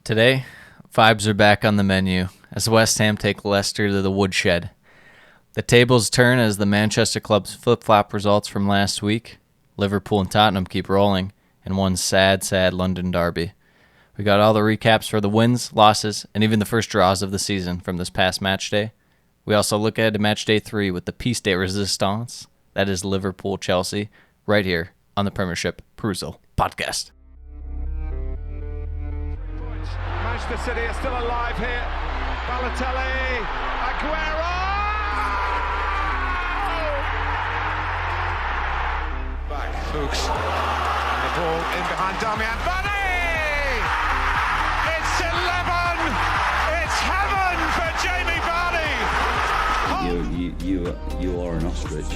Today, vibes are back on the menu as West Ham take Leicester to the woodshed. The tables turn as the Manchester clubs flip-flop results from last week. Liverpool and Tottenham keep rolling in one sad London derby. We got all the recaps for the wins, losses, and even the first draws of the season from this past match day. We also look ahead to match day 3 with the piece de resistance, that is Liverpool Chelsea, right here on the Premiership Perusal podcast. Manchester City are still alive here. Balotelli, Aguero! Back, Fuchs. And the ball in behind Damian Vardy! It's 11! It's heaven for Jamie Vardy! You are an ostrich.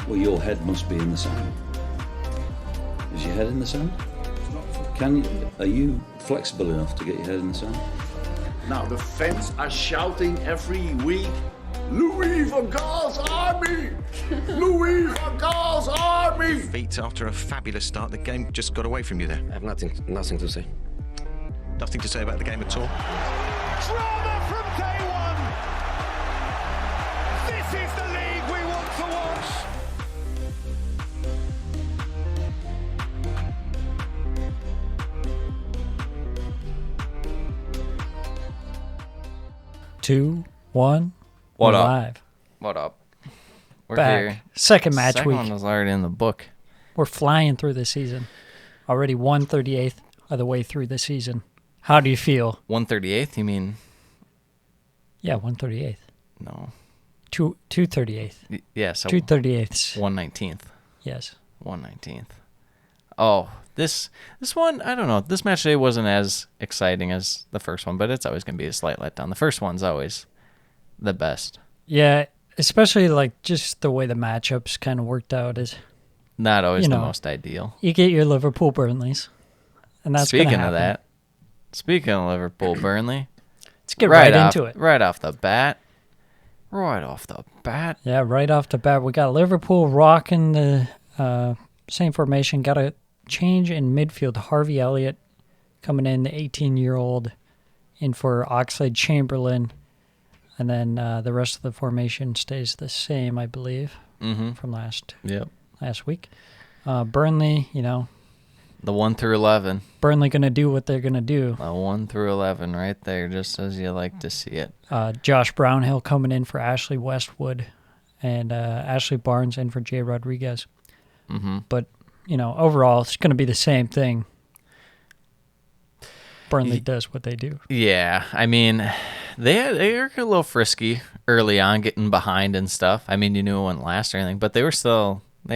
Well, your head must be in the sand. Is your head in the sand? Are you flexible enough to get your head in the sand? Now the fans are shouting every week, Louis van Gaal's army! Louis van Gaal's army! Feet after a fabulous start, the game just got away from you there. I have nothing to say. Nothing to say about the game at all. Drama from day one! This is the league we want to watch! Two, one. What we're up? Live. What up? We're Back. here. Second match Second week. one was already in the book. We're flying through the season. Already 138th of the way through the season. How do you feel? 138th, you mean? Yeah, 138th. No. 238th. Yeah, so 238ths. 119th. Yes. 119th. Oh, this one, I don't know. This match day wasn't as exciting as the first one, but it's always going to be a slight letdown. The first one's always the best. Yeah, especially like just the way the matchups kind of worked out is Not always You the know, most ideal. you get your Liverpool Burnleys. And that's Speaking gonna of happen. that, speaking of Liverpool Burnley, Let's get right off, into it. Right off the bat. Right off the bat. Yeah, right off the bat, we got Liverpool rocking the same formation. Got a change in midfield. Harvey Elliott coming in, the 18-year-old, in for Oxlade-Chamberlain. And then the rest of the formation stays the same, I believe, from last week. Burnley, The 1 through 11. Burnley going to do what they're going to do. The 1 through 11 right there, just as you like to see it. Josh Brownhill coming in for Ashley Westwood, and Ashley Barnes in for Jay Rodriguez. But, overall, it's going to be the same thing. Burnley does what they do. Yeah, I mean, they were a little frisky early on, getting behind and stuff. I mean, you knew it wouldn't last or anything, but they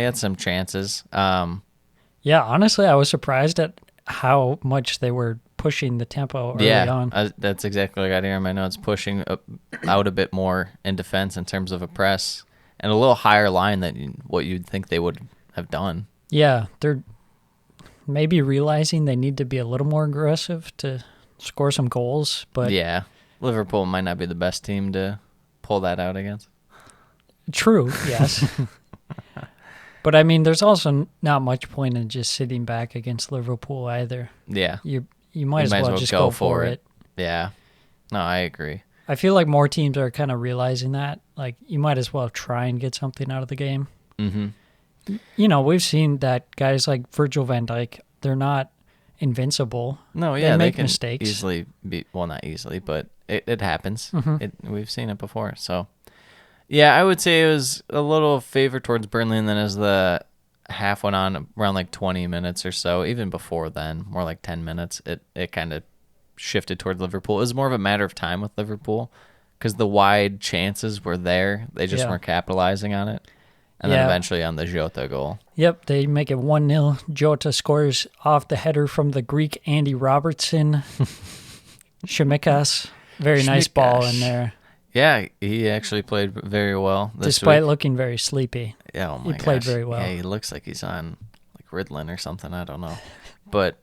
had some chances. Yeah, honestly, I was surprised at how much they were pushing the tempo early on. That's exactly what I got here in my notes, pushing out a bit more in defense in terms of a press and a little higher line than what you'd think they would have done. Yeah, they're maybe realizing they need to be a little more aggressive to score some goals. But yeah, Liverpool might not be the best team to pull that out against. True, yes. But, I mean, there's also not much point in just sitting back against Liverpool either. Yeah. You might as well just go for it. Yeah. No, I agree. I feel like more teams are kind of realizing that. Like, you might as well try and get something out of the game. We've seen that guys like Virgil van Dijk, they're not invincible. No, yeah, they make can mistakes. Easily be, well, not easily, but it happens. We've seen it before. So, yeah, I would say it was a little favor towards Burnley, and then as the half went on, around like 20 minutes or so, even before then, more like 10 minutes, it kind of shifted towards Liverpool. It was more of a matter of time with Liverpool because the wide chances were there. They just weren't capitalizing on it. And then eventually on the Jota goal. Yep, they make it 1-0. Jota scores off the header from the Greek Andy Robertson. Shimikas. Very nice ball in there. Yeah, he actually played very well Despite week. looking very sleepy. Yeah, oh my He played gosh. very well. Yeah, he looks like he's on like Ritalin or something. I don't know. But,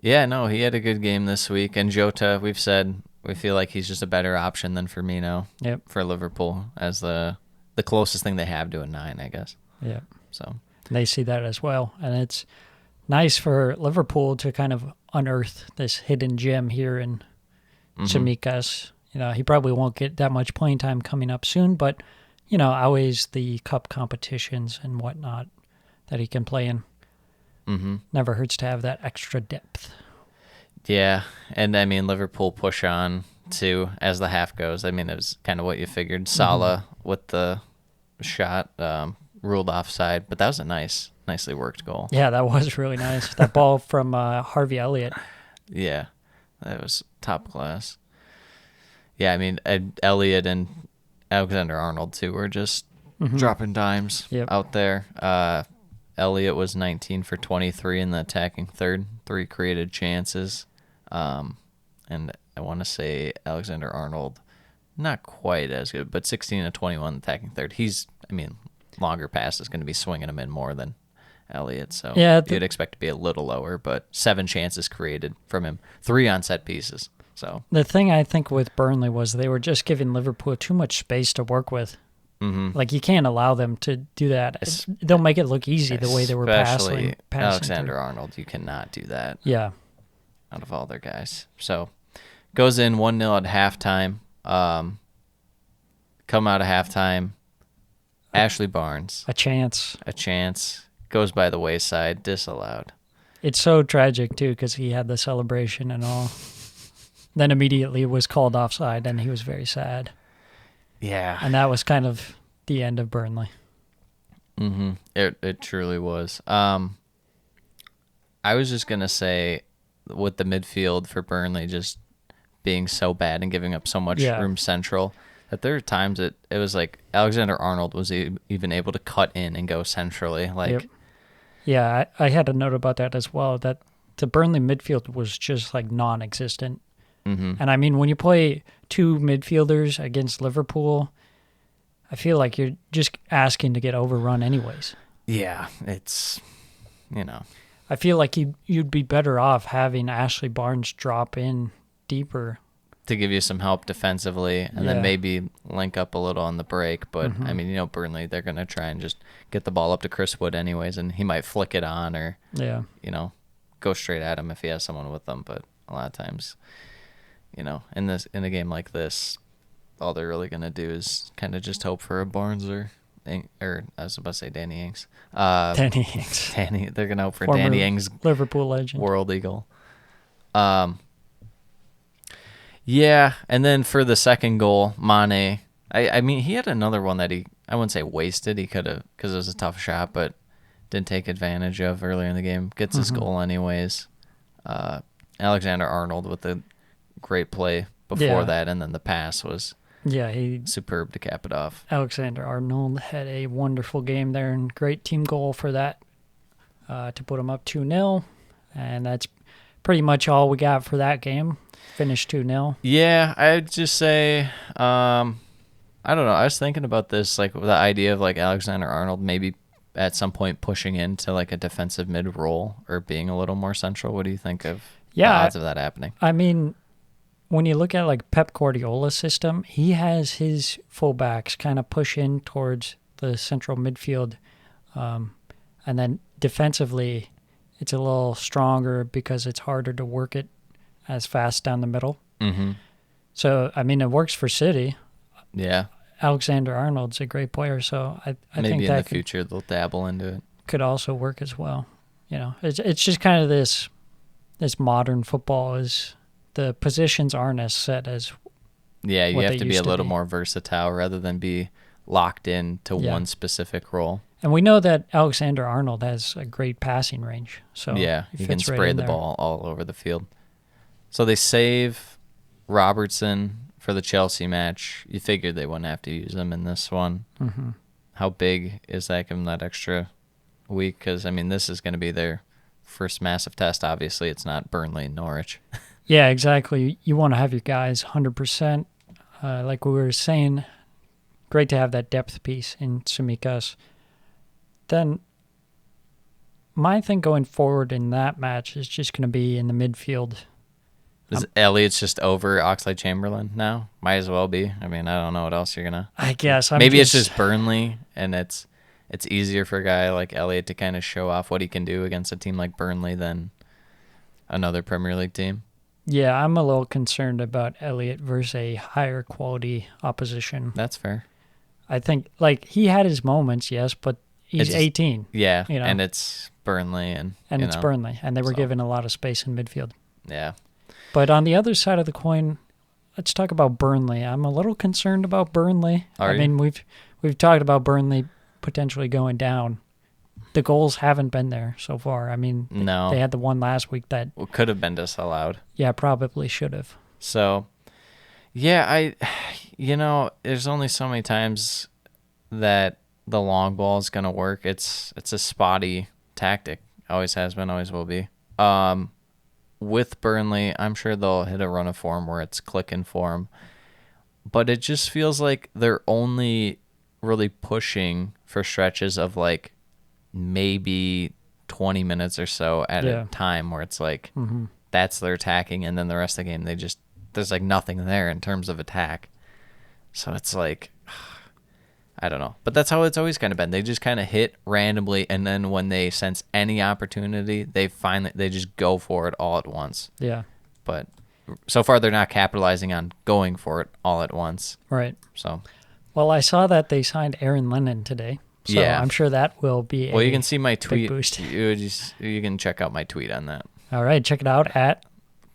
yeah, no, he had a good game this week. And Jota, we've said, we feel like he's just a better option than Firmino for Liverpool as the closest thing they have to a 9, I guess. Yeah. So They see that as well. And it's nice for Liverpool to kind of unearth this hidden gem here in Tsimikas. He probably won't get that much playing time coming up soon, but, always the cup competitions and whatnot that he can play in. Mm-hmm. Never hurts to have that extra depth. Yeah, and I mean, Liverpool push on too as the half goes. I mean, it was kind of what you figured. Salah with the shot ruled offside, but that was a nicely worked goal. Yeah, that was really nice. That ball from Harvey Elliott. Yeah, that was top class. Yeah, I mean, Elliott and Alexander-Arnold too were just dropping dimes out there. Elliott was 19 for 23 in the attacking third, 3 created chances. And I want to say Alexander-Arnold, not quite as good, but 16 to 21 attacking third. Longer pass is going to be swinging him in more than Elliott, so you'd expect to be a little lower, but 7 chances created from him, 3 on set pieces. So the thing I think with Burnley was they were just giving Liverpool too much space to work with. Mm-hmm. Like, you can't allow them to do that. They'll make it look easy the way they were passing. Alexander-Arnold, you cannot do that. Yeah. Out of all their guys. So, goes in 1-0 at halftime. Come out of halftime. Ashley Barnes. A chance. Goes by the wayside. Disallowed. It's so tragic, too, because he had the celebration and all. Then immediately was called offside, and he was very sad. Yeah. And that was kind of the end of Burnley. Mm-hmm. It truly was. I was just going to say, with the midfield for Burnley just being so bad and giving up so much room central, that there are times it was like Alexander-Arnold was even able to cut in and go centrally. Like, Yeah, I had a note about that as well, that the Burnley midfield was just like non-existent. Mm-hmm. And I mean, when you play 2 midfielders against Liverpool, I feel like you're just asking to get overrun anyways. Yeah, it's, I feel like you'd be better off having Ashley Barnes drop in deeper. To give you some help defensively and then maybe link up a little on the break. But, I mean, Burnley, they're going to try and just get the ball up to Chris Wood anyways, and he might flick it on or, go straight at him if he has someone with them. But a lot of times, in a game like this, all they're really going to do is kind of just hope for a Barnes or I was about to say Danny Ings. Danny Ings. They're going to hope for Former Danny Ings, Liverpool legend. World Eagle. Yeah, and then for the second goal, Mane, I mean, he had another one that I wouldn't say wasted. He could have, because it was a tough shot, but didn't take advantage of earlier in the game. Gets his goal anyways. Alexander-Arnold with a great play before that, and then the pass was superb to cap it off. Alexander-Arnold had a wonderful game there and great team goal for that to put him up 2-0. And that's pretty much all we got for that game. Finished 2-0. Yeah, I'd just say, I don't know. I was thinking about this, like the idea of like Alexander-Arnold maybe at some point pushing into like a defensive mid role or being a little more central. What do you think of the odds of that happening? I mean, when you look at like Pep Guardiola's system, he has his fullbacks kind of push in towards the central midfield, and then defensively, it's a little stronger because it's harder to work it as fast down the middle. Mm-hmm. So, I mean, it works for City. Yeah. Alexander-Arnold's a great player, so I maybe think in that the future they'll dabble into it. Could also work as well. It's just kind of this modern football is the positions aren't as set as you have to be a little more versatile rather than be locked in to one specific role. And we know that Alexander-Arnold has a great passing range. So he can spray the ball all over the field. So they save Robertson for the Chelsea match. You figured they wouldn't have to use him in this one. Mm-hmm. How big is that? Give them that extra week? Because, I mean, this is going to be their first massive test. Obviously, it's not Burnley and Norwich. Yeah, exactly. You want to have your guys 100%. Like we were saying, great to have that depth piece in Tsimikas. Then my thing going forward in that match is just going to be in the midfield. Is Elliott's just over Oxlade-Chamberlain now? Might as well be. I mean, I don't know what else you're going to... I guess. Maybe it's just Burnley, and it's it's easier for a guy like Elliott to kind of show off what he can do against a team like Burnley than another Premier League team. Yeah, I'm a little concerned about Elliott versus a higher quality opposition. That's fair. I think, like, he had his moments, yes, but he's It's- 18. Yeah, You know? and it's Burnley. And It's Burnley, and they were so. given a lot of space in midfield. Yeah. But on the other side of the coin, let's talk about Burnley. I'm a little concerned about Burnley. Are you? mean, we've talked about Burnley potentially going down. The goals haven't been there so far. I mean, No. they had the one last week that, What could have been disallowed. yeah, probably should have. So, yeah, there's only so many times that the long ball is going to work. It's a spotty tactic. Always has been, always will be. With Burnley, I'm sure they'll hit a run of form where it's clicking for them. But it just feels like they're only really pushing for stretches of like maybe 20 minutes or so at a time where it's like that's their attacking, and then the rest of the game there's like nothing there in terms of attack. So it's like, I don't know. But that's how it's always kind of been. They just kind of hit randomly, and then when they sense any opportunity, they just go for it all at once. Yeah, But so far they're not capitalizing on going for it all at once. right. So, Well, I saw that they signed Aaron Lennon today. So Yeah. I'm sure that will be well, you can see my tweet. boost. You can check out my tweet on that. All right, check it out at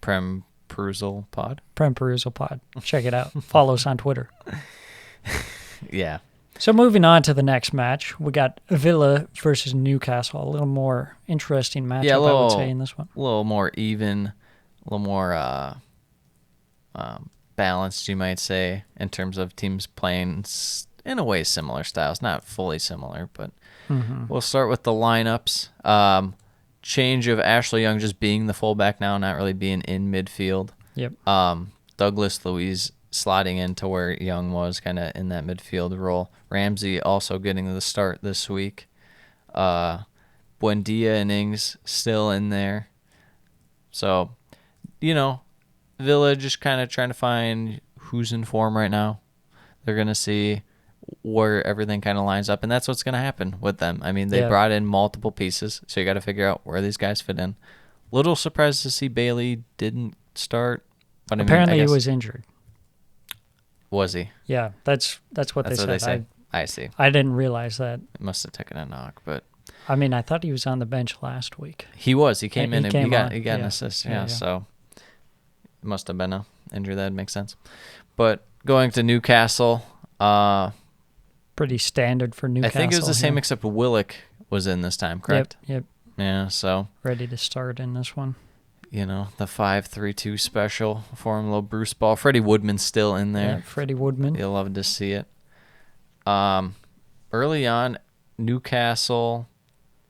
Prem Perusal Pod. Prem Perusal Pod. Check it out. Follow us on Twitter. Yeah. So moving on to the next match, we got Villa versus Newcastle. A little more interesting matchup, Yeah, I would say, in this one. A little more even, a little more balanced, you might say, in terms of teams playing in a way similar styles. Not fully similar, but we'll start with the lineups. Change of Ashley Young just being the fullback now, not really being in midfield. Yep. Douglas Luiz slotting into where Young was, kind of in that midfield role. Ramsey also getting the start this week. Buendia and Ings still in there. So, Villa just kind of trying to find who's in form right now. They're going to see where everything kind of lines up, and that's what's going to happen with them. I mean, they brought in multiple pieces, so you got to figure out where these guys fit in. Little surprised to see Bailey didn't start, but Apparently I guess, he was injured. Was he? Yeah, that's what That's they what said. I see. I didn't realize that. It must have taken a knock, but I mean, I thought he was on the bench last week. he was. He came in and he got on. an assist. Yeah. So it must have been a injury. That makes sense. But going to Newcastle, Pretty standard for Newcastle. I think it was the same here. except Willock was in this time, correct? Yep. Yeah, so, Ready to start in this one. the 5-3-2 special for him, a little Bruce ball. Freddie Woodman's still in there. Yeah, Freddie Woodman. You'll love to see it. Early on, Newcastle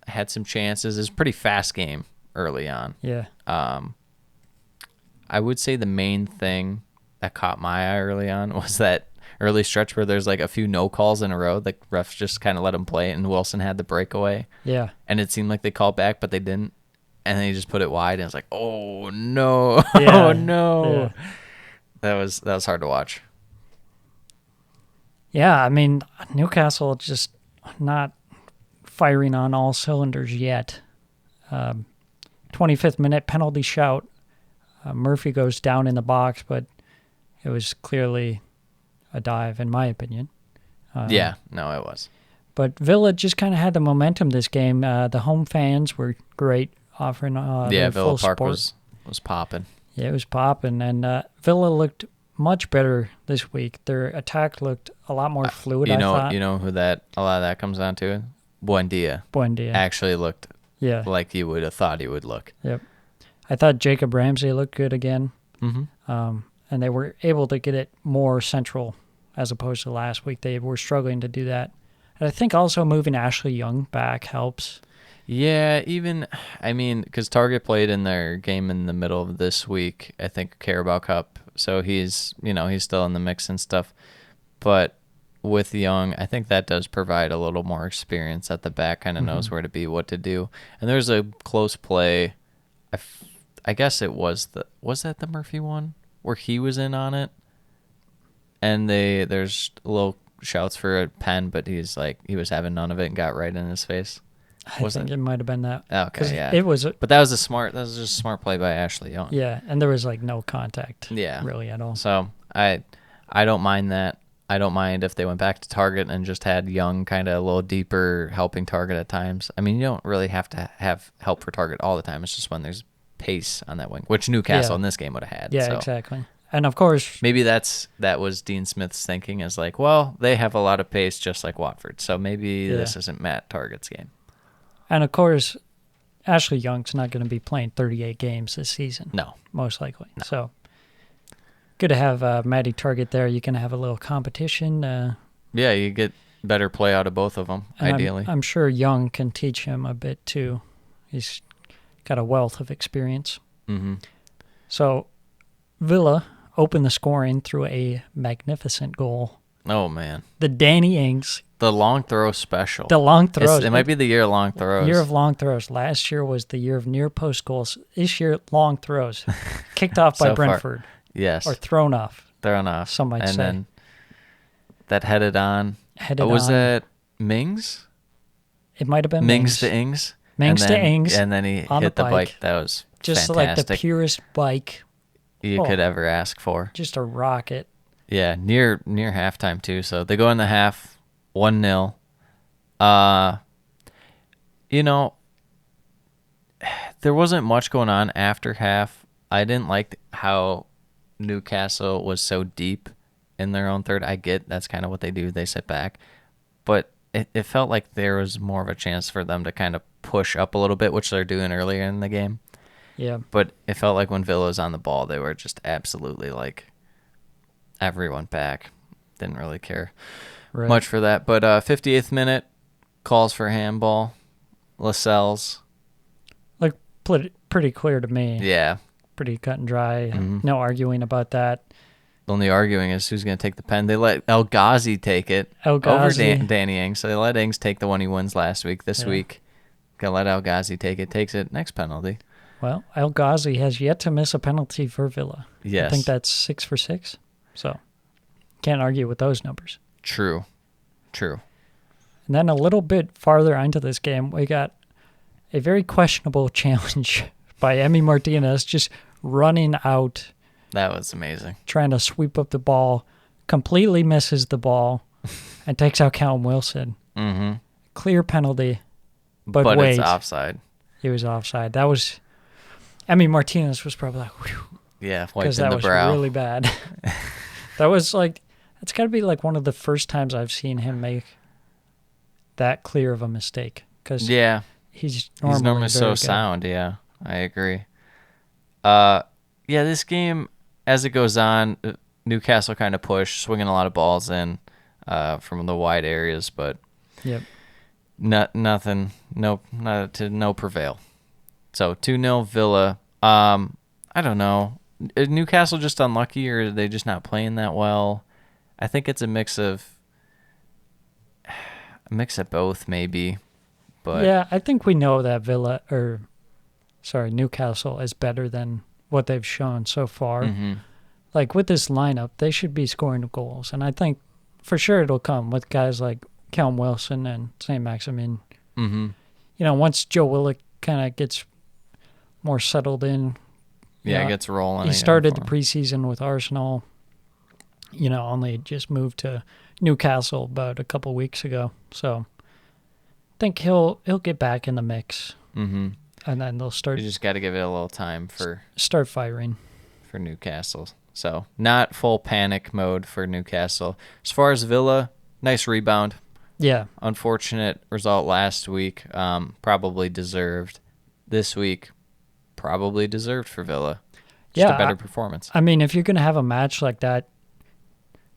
had some chances. It was a pretty fast game early on. Yeah. I would say the main thing that caught my eye early on was that early stretch where there's like a few no calls in a row. The refs just kind of let him play it, and Wilson had the breakaway. Yeah. And it seemed like they called back, but they didn't. And then he just put it wide, and it's like, oh no, Yeah. oh no. Yeah. That was hard to watch. Yeah, I mean, Newcastle just not firing on all cylinders yet. 25th minute penalty shout. Murphy goes down in the box, but it was clearly a dive, in my opinion. Yeah, no, it was. But Villa just kind of had the momentum this game. The home fans were great, offering Yeah, their Villa full Park support. was popping. Yeah, it was popping, and Villa looked much better this week. Their attack looked a lot more fluid. I thought. You know who a lot of that comes down to? Buendia. Buendia. Actually looked Yeah. like you would have thought he would look. Yep. I thought Jacob Ramsey looked good again. Mm-hmm. And they were able to get it more central as opposed to last week. They were struggling to do that. And I think also moving Ashley Young back helps. Yeah, because Target played in their game in the middle of this week, I think Carabao Cup, so he's still in the mix and stuff. But with Young, I think that does provide a little more experience at the back, kind of knows where to be, what to do. And there's a close play. I guess it was the Murphy one where he was in on it, and there's a little shouts for a pen, but he was having none of it and got right in his face. I think it might have been that. Okay, 'Cause yeah. It was, but that was just a smart play by Ashley Young. yeah, and there was like no contact. Yeah. Really at all. So I don't mind that. I don't mind if they went back to target and just had Young kind of a little deeper helping target at times. I mean, you don't really have to have help for target all the time. It's just when there's pace on that wing, which Newcastle in this game would have had. Yeah, so. exactly. And of course, Maybe that was Dean Smith's thinking, is like, well, they have a lot of pace just like Watford, so maybe this isn't Matt Target's game. and of course, Ashley Young's not going to be playing 38 games this season. No. Most likely. No. So good to have Matty Target there. You can have a little competition. Yeah, you get better play out of both of them, ideally. I'm sure Young can teach him a bit too. He's got a wealth of experience. Mm-hmm. So Villa opened the scoring through a magnificent goal. Oh, man. The Danny Ings. The long throw special. The long throws. It might be the year of long throws. Year of long throws. Last year was the year of near post goals. This year, long throws. Kicked off by So far. Brentford. Yes. Or thrown off. Thrown off. Some might and say. Then that headed on. Was that Mings? It might have been Mings to Ings? Mings to Ings. And then he hit the bike. That was just fantastic. like the purest bike you could ever ask for. Just a rocket. Yeah, near halftime too. So they go in the half, 1-0. There wasn't much going on after half. I didn't like how Newcastle was so deep in their own third. I get that's kind of what they do. They sit back. But it felt like there was more of a chance for them to kind of push up a little bit, which they're doing earlier in the game. Yeah. But it felt like when Villa was on the ball, they were just absolutely like everyone back. Didn't really care much for that. But 58th minute, calls for handball. Lascelles. Looked pretty clear to me. Yeah. Pretty cut and dry. Mm-hmm. No arguing about that. The only arguing is who's going to take the pen. They let El Ghazi take it over Danny Ings. So they let Ings take the one he wins last week. This week, going to let El Ghazi take it. Takes it. Next penalty. Well, El Ghazi has yet to miss a penalty for Villa. Yes. I think that's 6 for 6. So can't argue with those numbers. True. And then a little bit farther into this game, we got a very questionable challenge by Emi Martinez just running out. That was amazing. Trying to sweep up the ball, completely misses the ball, and takes out Callum Wilson. Mm-hmm. Clear penalty, but wait, it's offside. He was offside. That was Emi Martinez was probably like, whew. Yeah, wiped in the brow. Because that was really bad. That was like, that's got to be like one of the first times I've seen him make that clear of a mistake. Cause he's normally so good. Sound. Yeah, I agree. This game, as it goes on, Newcastle kind of push, swinging a lot of balls in from the wide areas, but nothing, no prevail. So 2-0 Villa. I don't know. Is Newcastle just unlucky, or are they just not playing that well? I think it's a mix of both, maybe. But yeah, I think we know that Newcastle is better than what they've shown so far. Mm-hmm. Like with this lineup, they should be scoring goals, and I think for sure it'll come with guys like Callum Wilson and St. Maximin. Mm-hmm. Once Joe Willock kind of gets more settled in. Gets rolling. He started the preseason with Arsenal. Only just moved to Newcastle about a couple weeks ago. So I think he'll get back in the mix. Mm-hmm. And then they'll start. You just got to give it a little time for start firing for Newcastle. So not full panic mode for Newcastle. As far as Villa, nice rebound. Yeah. Unfortunate result last week. Probably deserved. This week, probably deserved for Villa. Just a better performance. I mean, if you're going to have a match like that,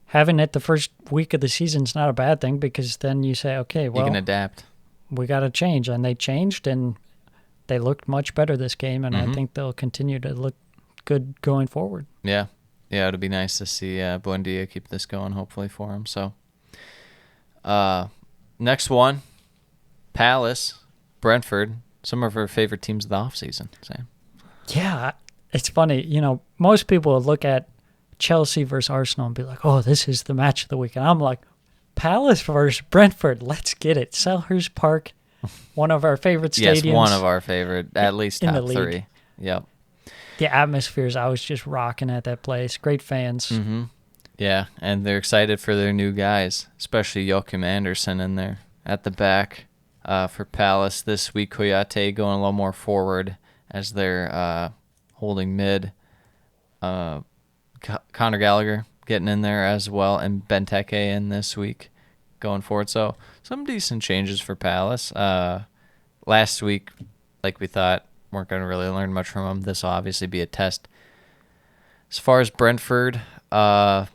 having it the first week of the season is not a bad thing, because then you say, okay, well, you can adapt. We got to change. And they changed, and they looked much better this game, and I think they'll continue to look good going forward. Yeah. Yeah, it'll be nice to see Buendia keep this going, hopefully, for him. So, next one, Palace, Brentford, some of our favorite teams of the offseason, Sam. Yeah, it's funny. Most people would look at Chelsea versus Arsenal and be like, oh, this is the match of the week. And I'm like, Palace versus Brentford. Let's get it. Selhurst Park, one of our favorite stadiums. Yes, one of our favorite, at least in the top league. 3. Yep. The atmospheres, I was just rocking at that place. Great fans. Mm-hmm. Yeah, and they're excited for their new guys, especially Joachim Andersen in there at the back for Palace this week. Koyate going a little more forward as they're holding mid. Conor Gallagher getting in there as well, and Benteke in this week going forward. So some decent changes for Palace. Last week, like we thought, weren't going to really learn much from them. This will obviously be a test. As far as Brentford, were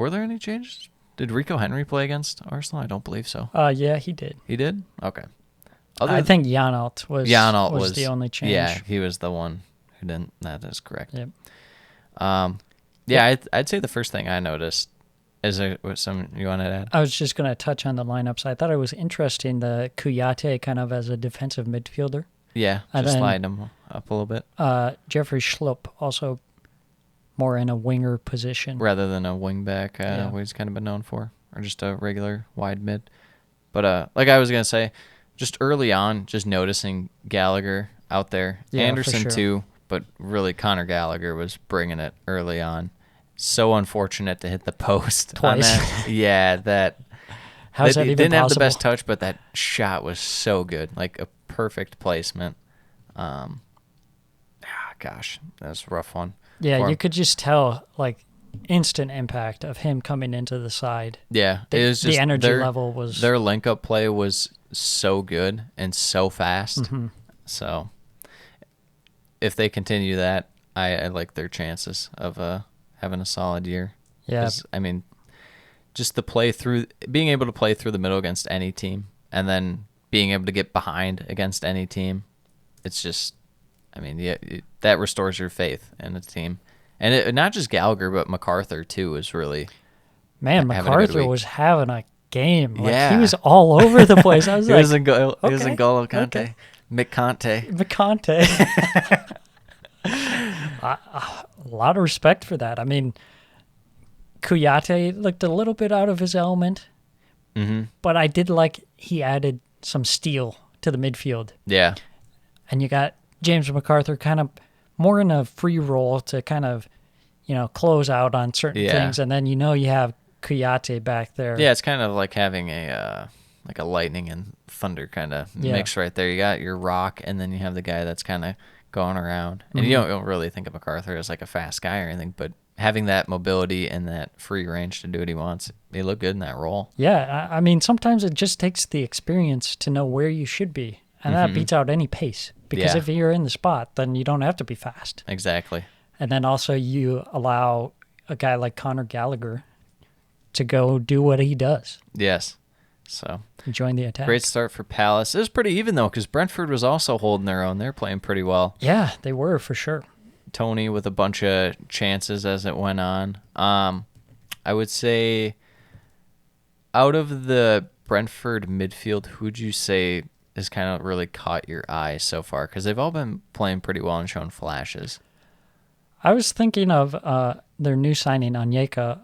there any changes? Did Rico Henry play against Arsenal? I don't believe so. Yeah, he did. He did? Okay. I think Janelt was the only change. Yeah, he was the one who didn't. That is correct. Yep. I'd say the first thing I noticed is there was some you wanted to add? I was just going to touch on the lineups. I thought it was interesting, the Kouyaté kind of as a defensive midfielder. Yeah, And just then, slide him up a little bit Jeffrey Schlupp also more in a winger position. rather than a wing back, what he's kind of been known for, or just a regular wide mid. But like I was gonna say, just early on, just noticing Gallagher out there, Yeah, for Anderson sure. too, but really Conor Gallagher was bringing it early on. So unfortunate to hit the post on Twice. that. Yeah, that. How's that He even didn't have the possible? best touch, but that shot was so good, like a perfect placement. Gosh, that was a rough one. Yeah, for you him. could just tell, like, instant impact of him coming into the side. Yeah, The- it was just the energy their, level was- their link up play was so good and so fast. Mm-hmm. So if they continue that, I like their chances of having a solid year. Yeah. 'Cause, I mean, just being able to play through the middle against any team, and then being able to get behind against any team, it's just, I mean, that restores your faith in the team. And not just Gallagher, but MacArthur too is really. Man, having a good MacArthur week. was having a game. Like, Yeah. he was all over the place. I was He like, was in goal. He was in okay, goal of Conte. okay. McConte. McConte. A lot of respect for that. I mean, Kouyaté looked a little bit out of his element, but I did like he added some steel to the midfield. Yeah. And you got James MacArthur kind of more in a free role to kind of, close out on certain Yeah. things. And then, you have Kouyaté back there. Yeah, it's kind of like having a lightning and thunder kind of mix right there. You got your rock, and then you have the guy that's kind of going around. And you don't really think of MacArthur as like a fast guy or anything, but having that mobility and that free range to do what he wants, he looked good in that role. Yeah, I mean, sometimes it just takes the experience to know where you should be, and that beats out any pace. Because Yeah. if you're in the spot, then you don't have to be fast. Exactly. And then also you allow a guy like Conor Gallagher to go do what he does, Yes. So join the attack. great start for Palace. It was pretty even though, because Brentford was also holding their own. They're playing pretty well. Yeah, they were for sure. Tony with a bunch of chances as it went on. I would say out of the Brentford midfield, who'd you say has kind of really caught your eye so far? Because they've all been playing pretty well and showing flashes. I was thinking of their new signing, Onyeka.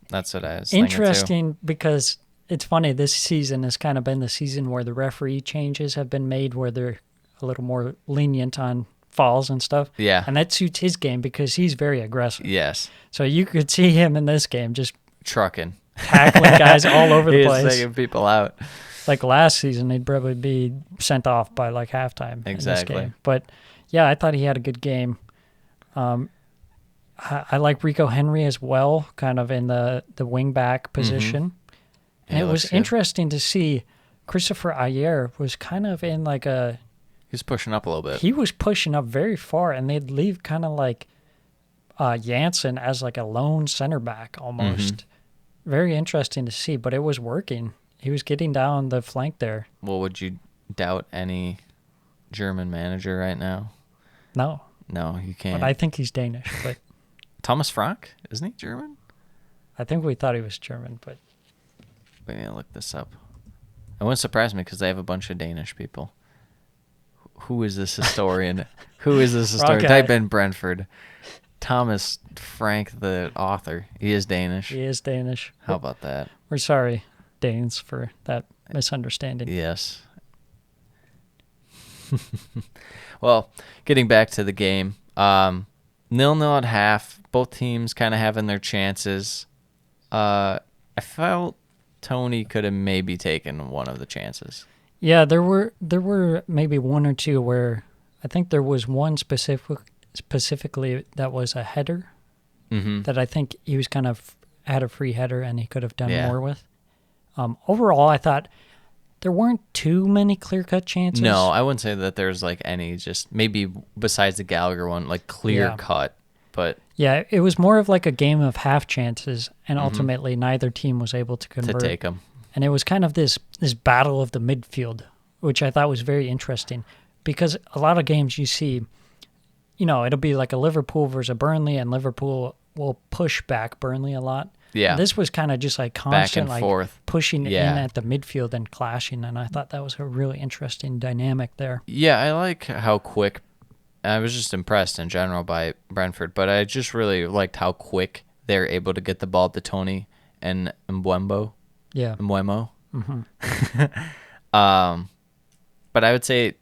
That's what I was thinking too. Interesting because it's funny, this season has kind of been the season where the referee changes have been made, where they're a little more lenient on falls and stuff. Yeah. And that suits his game because he's very aggressive. Yes. So you could see him in this game just Trucking. tackling guys all over the He is place. taking people out. Like last season, he'd probably be sent off by like halftime Exactly. in this game. But yeah, I thought he had a good game. I like Rico Henry as well, kind of in the wing back position. And He it was looks good. interesting to see Christopher Ayer was kind of in like He's pushing up a little bit. he was pushing up very far, and they'd leave kind of like Janssen as like a lone center back almost. Very interesting to see, but it was working. He was getting down the flank there. Well, would you doubt any German manager right now? No, No, you can't. but I think he's Danish. But Thomas Frank? Isn't he German? I think we thought he was German, but We need to look this up. It wouldn't surprise me because they have a bunch of Danish people. Who is this historian? Who is this historian? Okay. Type in Brentford. Thomas Frank, the author. He is Danish. He is Danish. How about that? We're sorry, Danes, for that misunderstanding. Yes. Well, getting back to the game, 0-0 at half. Both teams kind of having their chances. I felt Tony could have maybe taken one of the chances. Yeah, there were maybe one or two where I think there was one specifically that was a header that I think he was kind of had a free header and he could have done more with. Overall, I thought there weren't too many clear-cut chances. No, I wouldn't say that there's like any, just maybe besides the Gallagher one, like clear-cut. But yeah, it was more of like a game of half chances, and ultimately neither team was able to convert. to take them. And it was kind of this battle of the midfield, which I thought was very interesting, because a lot of games you see, it'll be like a Liverpool versus a Burnley, and Liverpool will push back Burnley a lot. Yeah. And this was kind of just like constant, back and forth, pushing in at the midfield and clashing, and I thought that was a really interesting dynamic there. Yeah, I like how quick. I was just impressed in general by Brentford, but I just really liked how quick they're able to get the ball to Tony and Mbeumo. Yeah. Mbeumo. But I would say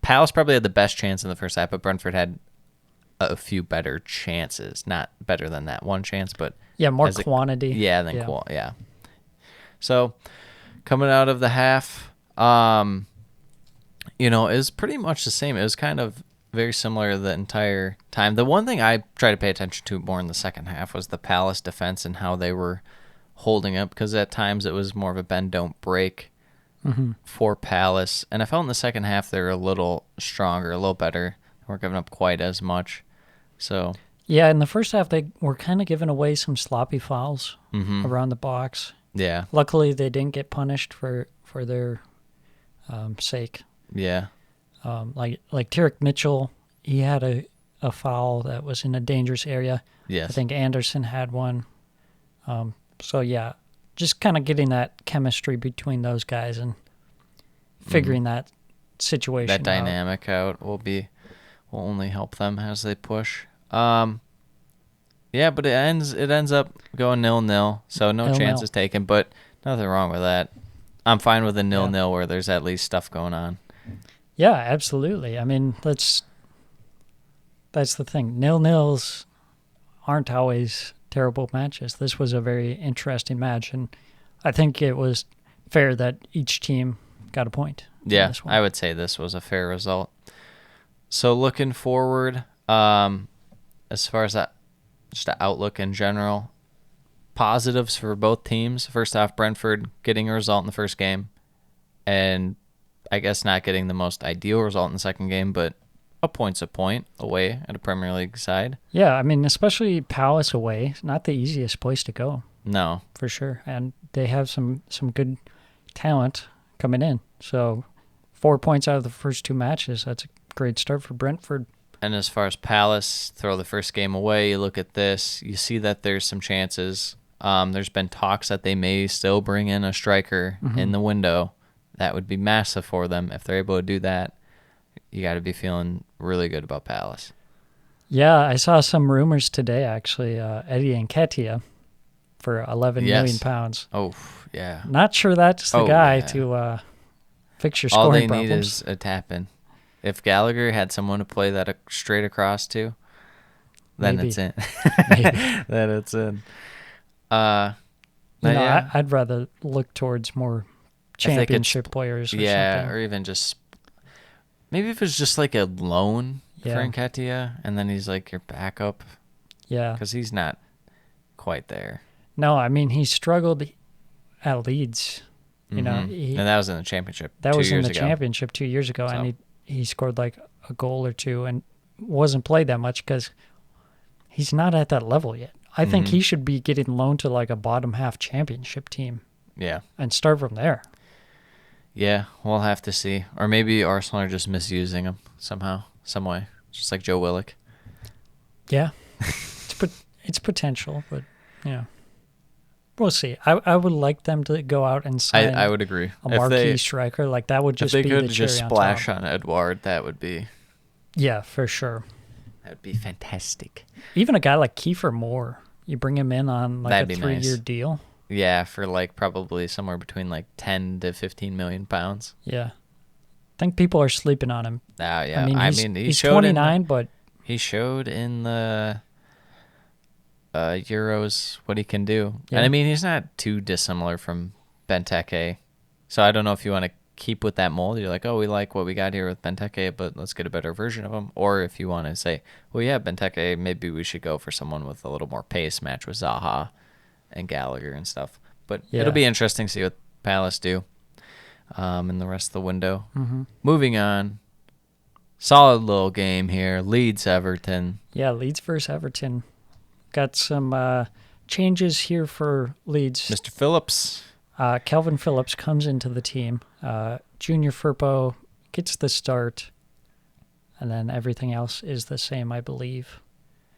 Palace probably had the best chance in the first half, but Brentford had a few better chances. Not better than that one chance, but more quantity. Yeah. So coming out of the half, it was pretty much the same. It was kind of very similar the entire time. The one thing I tried to pay attention to more in the second half was the Palace defense and how they were holding up, because at times it was more of a bend, don't break for Palace. And I felt in the second half they were a little stronger, a little better. They weren't giving up quite as much. So yeah, in the first half they were kind of giving away some sloppy fouls around the box. Yeah. Luckily they didn't get punished for their sake. Yeah. Like Tyrek Mitchell, he had a foul that was in a dangerous area. Yes. I think Anderson had one. So yeah, just kind of getting that chemistry between those guys and figuring that situation that dynamic out will only help them as they push. Yeah, but it ends up going 0-0, so no 0-0. chances taken, but nothing wrong with that. I'm fine with a 0-0 where there's at least stuff going on. Yeah, absolutely. I mean, that's the thing. 0-0s aren't always terrible matches. This was a very interesting match, and I think it was fair that each team got a point. Yeah, I would say this was a fair result. So looking forward, as far as that, just the outlook in general, positives for both teams. First off, Brentford getting a result in the first game, and I guess not getting the most ideal result in the second game, but a point's a point away at a Premier League side. Yeah, I mean, especially Palace away, not the easiest place to go. No. For sure. And they have some good talent coming in. So 4 points out of the first two matches, that's a great start for Brentford. And as far as Palace, throw the first game away, you look at this, you see that there's some chances. There's been talks that they may still bring in a striker in the window. That would be massive for them. If they're able to do that, you got to be feeling really good about Palace. Yeah, I saw some rumors today, actually. Eddie Nketiah for £11 million. Oh, yeah. Not sure that's the guy to fix your All scoring they problems. need is a tap-in. If Gallagher had someone to play that straight across to, then Maybe. it's in. Maybe. Then it's in. I'd rather look towards more championship players or something. or even just maybe if it's just like a loan for Nketiah, and then he's like your backup. Yeah. Because he's not quite there. No, I mean, he struggled at Leeds. You know, and that was in the championship. That 2 was in years the ago. championship 2 years ago, So. and he scored like a goal or two and wasn't played that much because he's not at that level yet. I think he should be getting loaned to like a bottom half championship team. Yeah. And start from there. Yeah, we'll have to see. Or maybe Arsenal are just misusing him somehow, some way. Just like Joe Willock. Yeah. It's potential, but, we'll see. I would like them to go out and sign I would agree. a marquee striker. Like, that would just be the cherry if they could just on splash top. on Edouard, that would be... Yeah, for sure. That would be fantastic. Even a guy like Kiefer Moore, you bring him in on like That'd a be 3-year nice. deal. Yeah, for like probably somewhere between like 10 to 15 million pounds. Yeah. I think people are sleeping on him. Oh, yeah. I mean, he he's showed 29, but he showed in the Euros what he can do. Yeah. And I mean, he's not too dissimilar from Benteke. So I don't know if you want to keep with that mold. You're like, oh, we like what we got here with Benteke, but let's get a better version of him. Or if you want to say, well, yeah, Benteke, maybe we should go for someone with a little more pace, match with Zaha and Gallagher and stuff. But Yeah. it'll be interesting to see what Palace do in the rest of the window. Mm-hmm. Moving on. Solid little game here. Leeds Everton. yeah, Leeds versus Everton. Got some changes here for Leeds. Mr. Phillips. Calvin Phillips comes into the team. Junior Firpo gets the start. And then everything else is the same, I believe.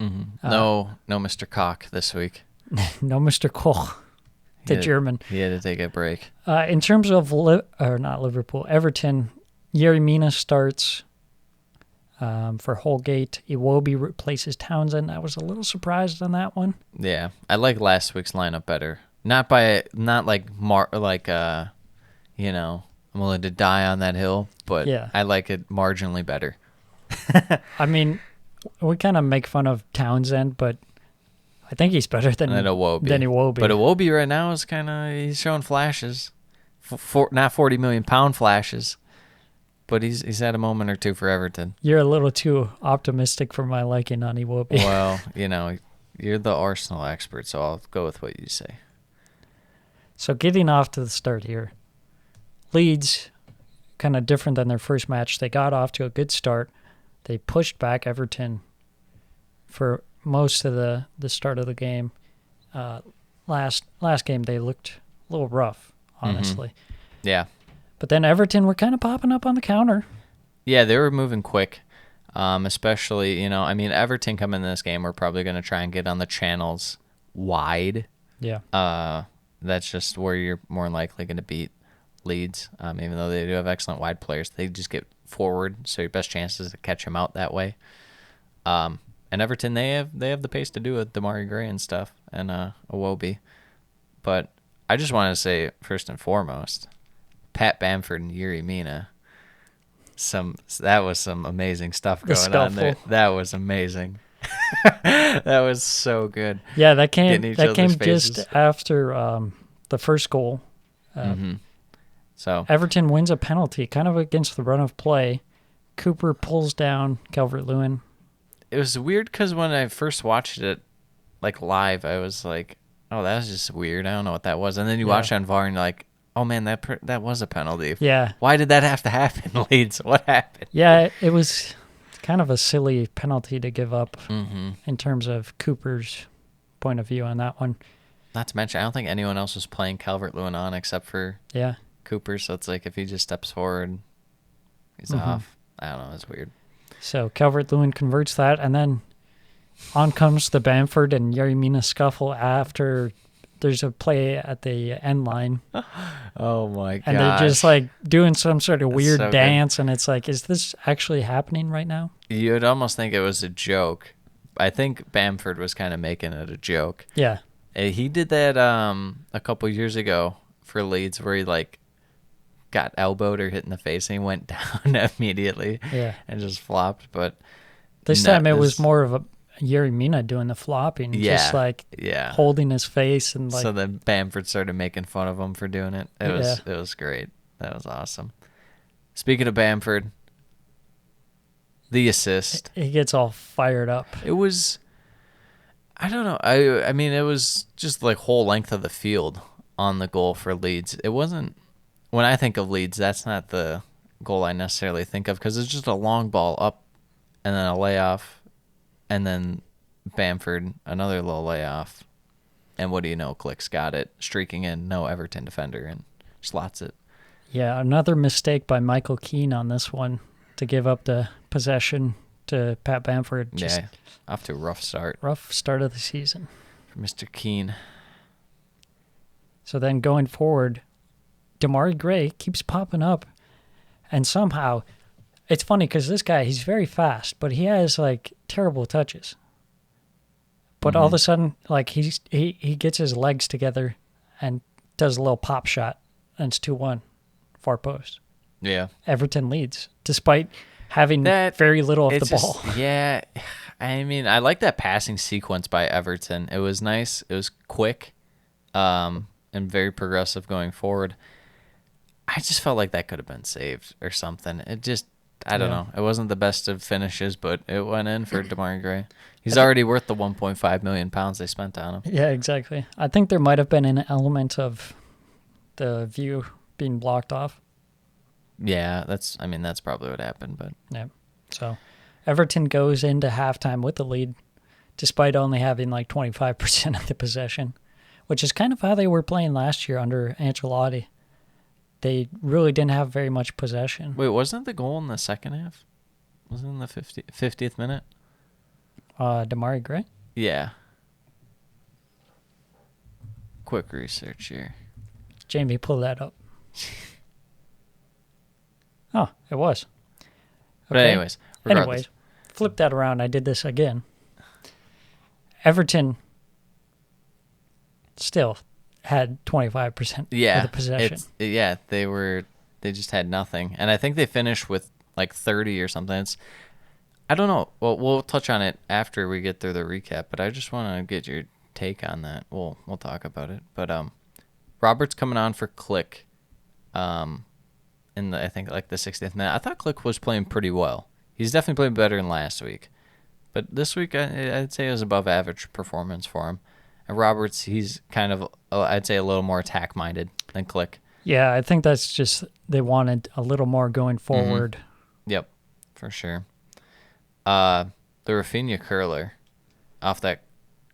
Mm-hmm. No Mr. Koch this week. No Mr. Koch, the German. He had to take a break. In terms of, not Liverpool, Everton, Yerry Mina starts for Holgate. Iwobi replaces Townsend. I was a little surprised on that one. Yeah, I like last week's lineup better. Not like I'm willing to die on that hill, but Yeah. I like it marginally better. I mean, we kind of make fun of Townsend, but I think he's better than Iwobi. But Iwobi right now is he's showing flashes. Not 40 million pound flashes, but he's had a moment or two for Everton. You're a little too optimistic for my liking on Iwobi. Well, you're the Arsenal expert, so I'll go with what you say. So getting off to the start here. Leeds, kind of different than their first match. They got off to a good start. They pushed back Everton for most of the start of the game. Last game, they looked a little rough, honestly. Mm-hmm. Yeah. But then Everton were kind of popping up on the counter. Yeah, they were moving quick. Especially, Everton coming in this game, we're probably going to try and get on the channels wide. Yeah. That's just where you're more likely going to beat Leeds. Even though they do have excellent wide players, they just get forward, so your best chance is to catch them out that way. And Everton, they have the pace to do it, Damari Gray and stuff, and Iwobi. But I just want to say, first and foremost, Pat Bamford and Yerry Mina. That was some amazing stuff going on there. That was amazing. That was so good. Yeah, that came faces. just after the first goal. So Everton wins a penalty, kind of against the run of play. Cooper pulls down Calvert-Lewin. It was weird because when I first watched it, like live, I was like, "Oh, that was just weird. I don't know what that was." And then you watch it on VAR, and you're like, "Oh man, that was a penalty. Yeah. Why did that have to happen, Leeds? What happened?" Yeah, it was kind of a silly penalty to give up in terms of Cooper's point of view on that one. Not to mention, I don't think anyone else was playing Calvert-Lewin on except for Cooper. So it's like if he just steps forward, he's off. I don't know. It's weird. So Calvert-Lewin converts that, and then on comes the Bamford and Yerry Mina scuffle after there's a play at the end line. Oh my god! And they're just like doing some sort of weird so dance, and it's like, is this actually happening right now? You'd almost think it was a joke. I think Bamford was kind of making it a joke. Yeah. He did that a couple years ago for Leeds, where he like got elbowed or hit in the face, and he went down immediately. Yeah. And just flopped. But this time it was more of a Yerry Mina doing the flopping, just like holding his face, and like. So then Bamford started making fun of him for doing it. It was great. That was awesome. Speaking of Bamford, the assist. He gets all fired up. It was, I don't know. I mean, it was just like whole length of the field on the goal for Leeds. It wasn't, when I think of Leeds, that's not the goal I necessarily think of, because it's just a long ball up and then a layoff, and then Bamford, another little layoff. And what do you know? Click's got it, streaking in, no Everton defender, and slots it. Yeah, another mistake by Michael Keane on this one to give up the possession to Pat Bamford. Just off to a rough start. Rough start of the season. For Mr. Keane. So then going forward, Damari Gray keeps popping up, and somehow It's funny because this guy, he's very fast, but he has like terrible touches. But all of a sudden, like he gets his legs together and does a little pop shot, and it's 2-1, far post. Yeah. Everton leads, despite having very little of the ball. Yeah, I mean, I like that passing sequence by Everton. It was nice. It was quick, and very progressive going forward. I just felt like that could have been saved or something. I don't know. It wasn't the best of finishes, but it went in for Demarai Gray. He's already worth the £1.5 million they spent on him. Yeah, exactly. I think there might have been an element of the view being blocked off. Yeah, that's probably what happened. But yeah, so Everton goes into halftime with the lead, despite only having like 25% of the possession, which is kind of how they were playing last year under Ancelotti. They really didn't have very much possession. Wait, wasn't the goal in the second half? Wasn't it in the 50th minute? Demarai Gray? Yeah. Quick research here. Jamie, pull that up. Oh, it was. But anyways, flip that around. I did this again. Everton still had 25% of the possession. They just had nothing. And I think they finished with like 30 or something. I don't know. Well, we'll touch on it after we get through the recap, but I just want to get your take on that. We'll talk about it. But Robert's coming on for Click in the, I think like the 60th minute. I thought Click was playing pretty well. He's definitely played better than last week. But this week I'd say it was above average performance for him. And Roberts, he's kind of, I'd say, a little more attack-minded than Click. Yeah, I think that's just they wanted a little more going forward. Yep, for sure. The Rafinha curler off that,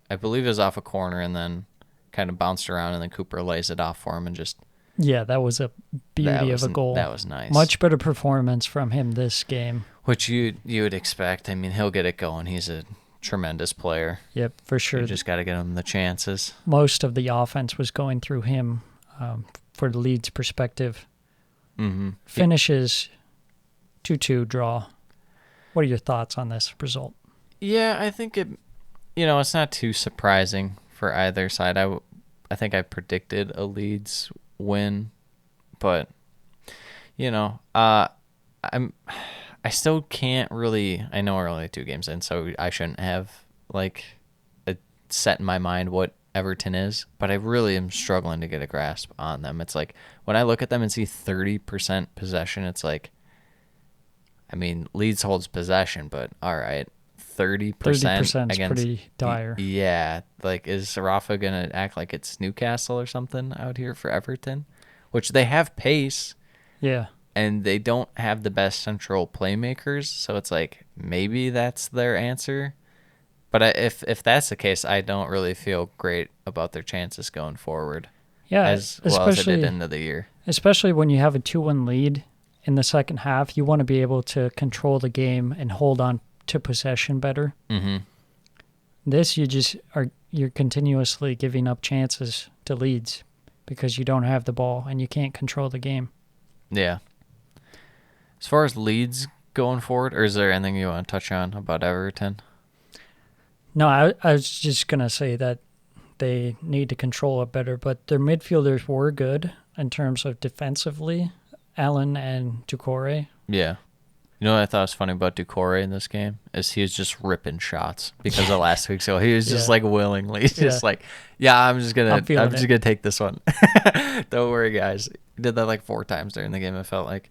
I believe it was off a corner and then kind of bounced around and then Cooper lays it off for him and just... Yeah, that was a beauty of a goal. That was nice. Much better performance from him this game. Which you would expect. I mean, he'll get it going. He's a tremendous player. Yep, for sure. You just got to get him the chances. Most of the offense was going through him for the Leeds perspective. Mm-hmm. Finishes 2-2 draw. What are your thoughts on this result? Yeah, I think it's not too surprising for either side. I think I predicted a Leeds win, but I still can't really. I know we're only 2 games in, so I shouldn't have like a set in my mind what Everton is, but I really am struggling to get a grasp on them. It's like when I look at them and see 30% possession, it's like, I mean, Leeds holds possession, but all right, 30% is pretty dire. Yeah, like is Rafa gonna act like it's Newcastle or something out here for Everton, which they have pace. Yeah. And they don't have the best central playmakers, so it's like maybe that's their answer. But if that's the case, I don't really feel great about their chances going forward. Yeah, as well as I did into the year. Especially when you have a 2-1 lead in the second half, you want to be able to control the game and hold on to possession better. Mm-hmm. This you're continuously giving up chances to Leeds because you don't have the ball and you can't control the game. Yeah. As far as Leeds going forward, or is there anything you want to touch on about Everton? No, I was just going to say that they need to control it better, but their midfielders were good in terms of defensively, Allen and Doucouré. Yeah. You know what I thought was funny about Doucouré in this game? Is he was just ripping shots because of last week's goal. He was just like willingly, just like, I'm just gonna take this one. Don't worry, guys. He did that like 4 times during the game, it felt like.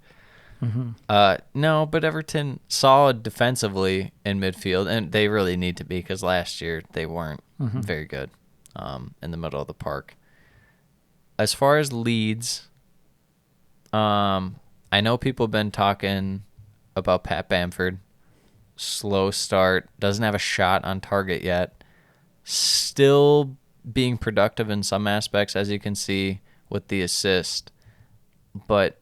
Mm-hmm. No, but Everton solid defensively in midfield, and they really need to be because last year they weren't very good in the middle of the park. As far as Leeds, I know people have been talking about Pat Bamford. Slow start, doesn't have a shot on target yet. Still being productive in some aspects, as you can see with the assist. But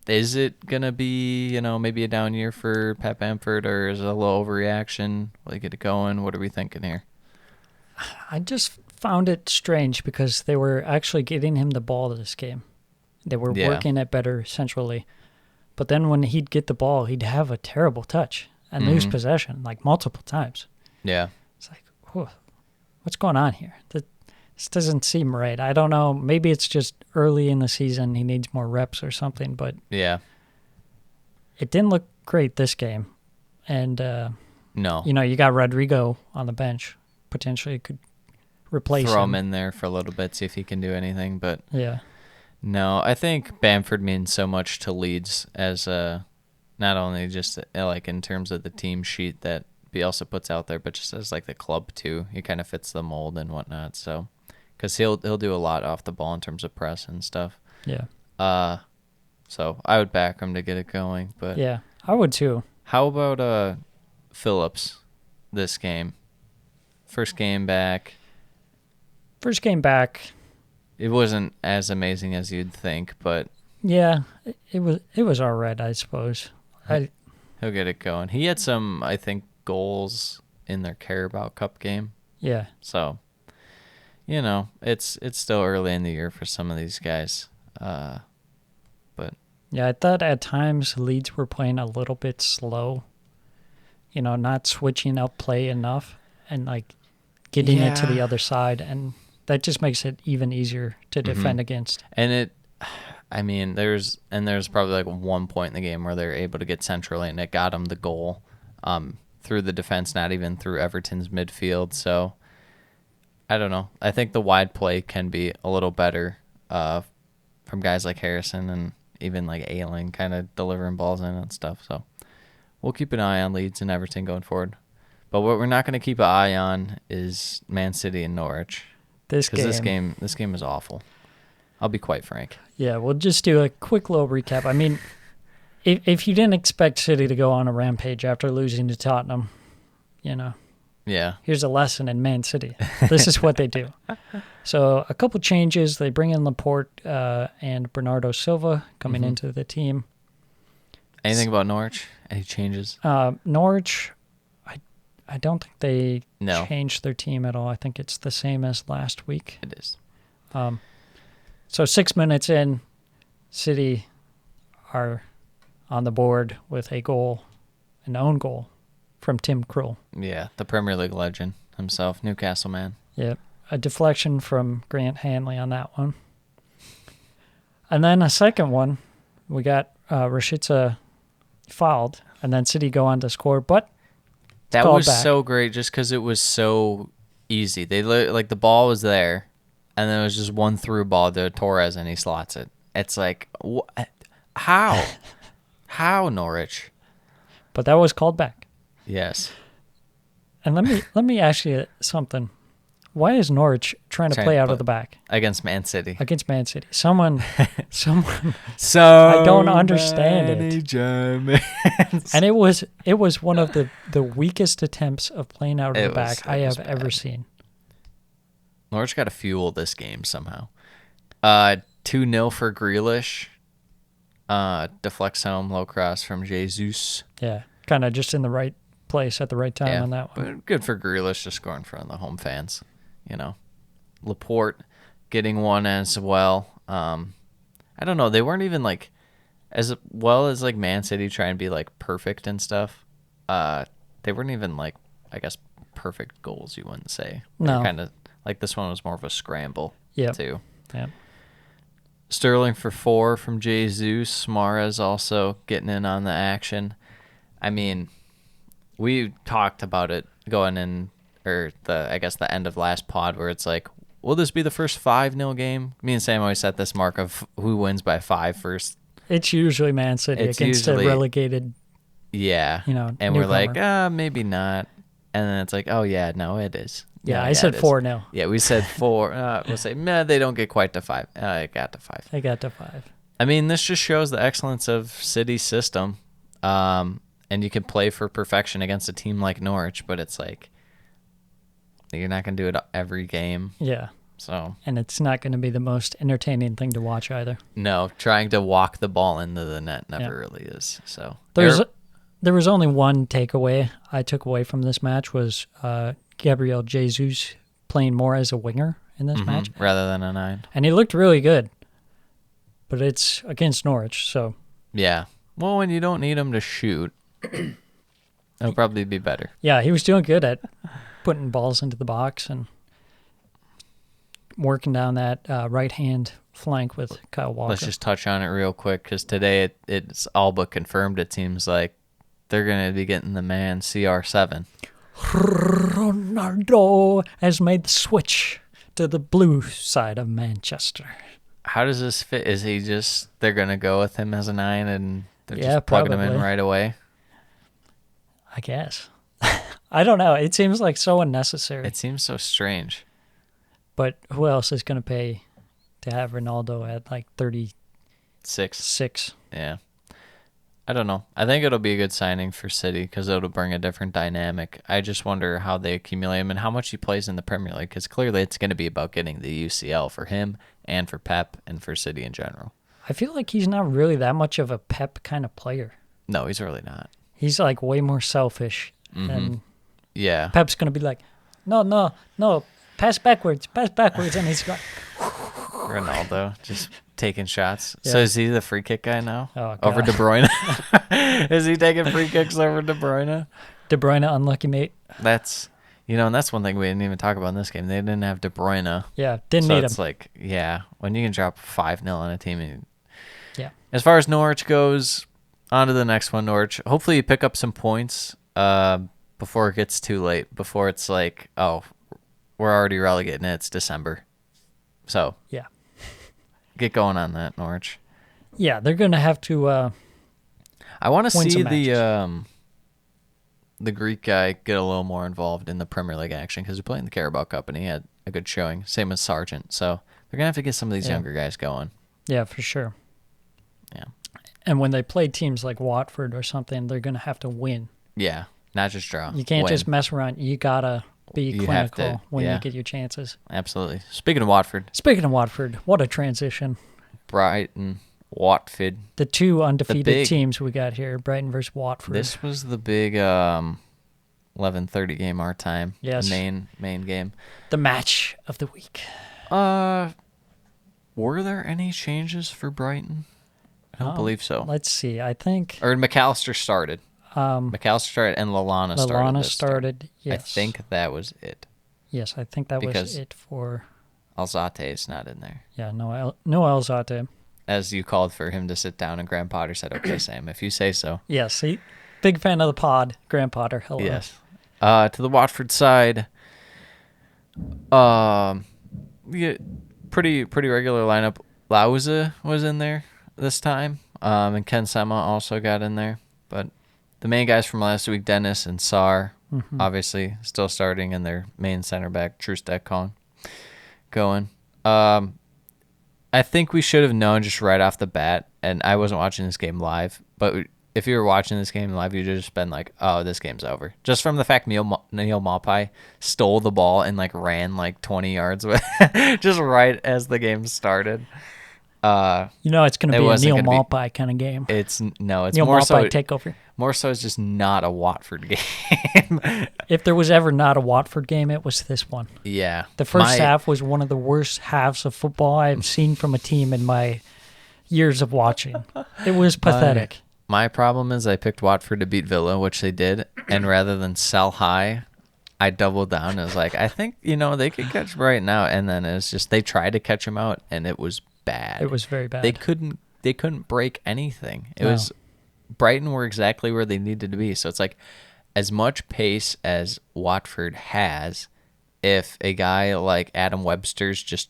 is it going to be, maybe a down year for Pat Bamford, or is it a little overreaction? Will he get it going? What are we thinking here? I just found it strange because they were actually getting him the ball this game. They were working it better centrally. But then when he'd get the ball, he'd have a terrible touch and lose possession, like multiple times. Yeah. It's like, whew, what's going on here? This doesn't seem right. I don't know. Maybe it's just early in the season. He needs more reps or something, but Yeah. it didn't look great this game. And, No. you got Rodrigo on the bench. Potentially could replace Throw him. him in there for a little bit, see if he can do anything. But Yeah. no, I think Bamford means so much to Leeds as not only just like in terms of the team sheet that Bielsa puts out there, but just as like the club too. He kind of fits the mold and whatnot. So, because he'll do a lot off the ball in terms of press and stuff. Yeah. So I would back him to get it going. But Yeah, I would too. how about Phillips this game? First game back. First game back, It wasn't as amazing as you'd think, but yeah, it was all right, I suppose. he'll get it going. He had some, I think, goals in their Carabao Cup game. Yeah, So, it's still early in the year for some of these guys. But yeah, I thought at times Leeds were playing a little bit slow, not switching up play enough and like getting it to the other side, and that just makes it even easier to defend against. and there's probably like one point in the game where they're able to get centrally, and it got them the goal through the defense, not even through Everton's midfield. So I don't know. I think the wide play can be a little better from guys like Harrison and even like Ayling kind of delivering balls in and stuff. So we'll keep an eye on Leeds and Everton going forward. But what we're not going to keep an eye on is Man City and Norwich. This Because game, this game is awful. I'll be quite frank. yeah, we'll just do a quick little recap. I mean, if you didn't expect City to go on a rampage after losing to Tottenham, Yeah. here's a lesson in Man City. This is what they do. So a couple changes. They bring in Laporte and Bernardo Silva coming into the team. Anything about Norwich? Any changes? Norwich, I don't think they No. changed their team at all. I think it's the same as last week. It is. So 6 minutes in, City are on the board with an own goal from Tim Krul. Yeah, the Premier League legend himself, Newcastle man. Yep. A deflection from Grant Hanley on that one. And then a second one, we got Rashica fouled, and then City go on to score, but That called was back. so great just because it was so easy. They like the ball was there, and then it was just one through ball to Torres, and he slots it. It's like, how? How, Norwich? But that was called back. Yes. And let me ask you something. Why is Norwich trying to play out of the back against Man City? against Man City? Someone So I don't understand it. Germans. And it was one of the weakest attempts of playing out of It the back was I have bad. ever seen. Norwich got to fuel this game somehow. 2-0 for Grealish. Deflects home, low cross from Jesus. Yeah, kind of just in the right place at the right time Yeah, on that one. but good for Grealish to score in front of the home fans. Laporte getting one as well. I don't know. They weren't even like as well as like Man City trying to be like perfect and stuff. They weren't even like, I guess, perfect goals. You wouldn't say. No. Kind of like this one was more of a scramble. Yep. Too. Yeah. Sterling for 4 from Jesus. Mahrez also getting in on the action. I mean, we talked about it going in, or the end of last pod, where it's like, will this be the first 5-0 game? Me and Sam always set this mark of who wins by 5 first. It's usually Man City It's against usually- a relegated. Yeah. And we're like, maybe not. And then it's like, oh, yeah, no, it is. Yeah, No, I said it is. 4-0. Yeah, we said 4. We'll say, nah, they don't get quite to 5. It got to 5. They got to 5. I mean, this just shows the excellence of City's system. And you can play for perfection against a team like Norwich, but it's like you're not going to do it every game. Yeah. So, And it's not going to be the most entertaining thing to watch either. no, trying to walk the ball into the net never Yeah. really is. So, There was only one takeaway I took away from this match was Gabriel Jesus playing more as a winger in this match. rather than a 9. And he looked really good. But it's against Norwich, so Yeah. Well, when you don't need him to shoot, it'll probably be better. Yeah, he was doing good at putting balls into the box and working down that right-hand flank with Kyle Walker. Let's just touch on it real quick because today it's all but confirmed. It seems like they're going to be getting the man CR7. Ronaldo has made the switch to the blue side of Manchester. How does this fit? Is he just, they're going to go with him as a 9 and they're Yeah, just plugging him in probably. right away? I guess. I don't know. It seems like so unnecessary. It seems so strange. But who else is going to pay to have Ronaldo at like 36? 6. Yeah. I don't know. I think it'll be a good signing for City because it'll bring a different dynamic. I just wonder how they accumulate him and how much he plays in the Premier League because clearly it's going to be about getting the UCL for him and for Pep and for City in general. I feel like he's not really that much of a Pep kind of player. No, he's really not. He's like way more selfish. And Yeah. Pep's going to be like, no, pass backwards. And he's like, Ronaldo just taking shots. Yeah. So is he the free kick guy now? Oh, God. Over De Bruyne? Is he taking free kicks over De Bruyne? De Bruyne, unlucky mate. That's, and that's one thing we didn't even talk about in this game. They didn't have De Bruyne. Yeah, didn't So need it's him. like, yeah, when you can drop 5-0 on a team. Yeah. As far as Norwich goes, on to the next one, Norwich. Hopefully you pick up some points before it gets too late, before it's like, oh, we're already relegating it. It's December. So Yeah. get going on that, Norwich. Yeah, they're going to have to I want to win see some the Greek guy get a little more involved in the Premier League action because he played in the Carabao Cup and he had a good showing. Same as Sargent. So they're going to have to get some of these younger guys going. Yeah, for sure. Yeah. And when they play teams like Watford or something, they're going to have to win. Yeah. Not just draw. You can't Win. just mess around. You got to be You have clinical to, when yeah. you get your chances. Absolutely. Speaking of Watford, Speaking of Watford, what a transition. Brighton, Watford. The two undefeated big- teams we got here, Brighton versus Watford. This was the big 11:30 game our time. Yes. Main game. The match of the week. Were there any changes for Brighton? I don't believe so. Let's see. I think Or McAllister started. McAllister started and Lallana started. Lallana this time. started. Yes. I think that was it. Yes, I think that was Because- it for. Alzate is not in there. Yeah, no Alzate. As you called for him to sit down, and Graham Potter said, "Okay, Sam, if you say so." Yes, big fan of the pod, Graham Potter. Hello. Yes. To the Watford side, yeah, pretty regular lineup. Lauza was in there this time, and Ken Sema also got in there. But the main guys from last week, Dennis and Sarr, obviously still starting, and their main center back, Trustek Kong, going. I think we should have known just right off the bat, and I wasn't watching this game live, but if you were watching this game live, you'd just been like, oh, this game's over. Just from the fact Neil Maupay stole the ball and like ran like 20 yards with just right as the game started. It's going to be a wasn't Neil gonna be- Maupay kind of game. It's Neil more Maupay so takeover. more so it's just not a Watford game. If there was ever not a Watford game, it was this one. Yeah. The first half was one of the worst halves of football I've seen from a team in my years of watching. It was pathetic. My problem is I picked Watford to beat Villa, which they did, and rather than sell high, I doubled down. I was like, I think, they could catch Brighton out, and then it's just they tried to catch him out, and it was bad. It was very bad. They couldn't break anything. It No. was Brighton were exactly where they needed to be. So it's like as much pace as Watford has, if a guy like Adam Webster's just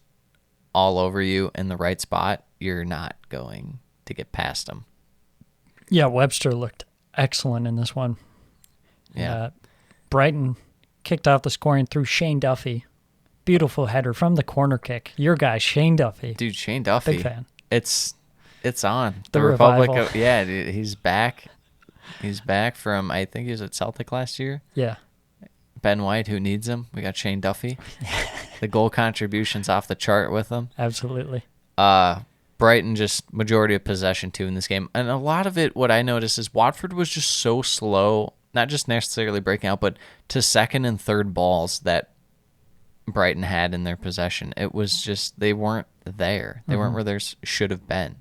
all over you in the right spot, you're not going to get past him. Yeah, Webster looked excellent in this one. Yeah. Brighton kicked off the scoring through Shane Duffy. Beautiful header from the corner kick. Your guy, Shane Duffy. Dude, Shane Duffy. Big fan. It's on. The Republic revival. of, yeah, dude, he's back. He's back from, I think he was at Celtic last year. Yeah. Ben White, who needs him. We got Shane Duffy. The goal contributions off the chart with him. Absolutely. Brighton just majority of possession too in this game. And a lot of it, what I noticed is Watford was just so slow, not just necessarily breaking out, but to second and third balls that Brighton had in their possession. It was just, they weren't there. They weren't where they should have been.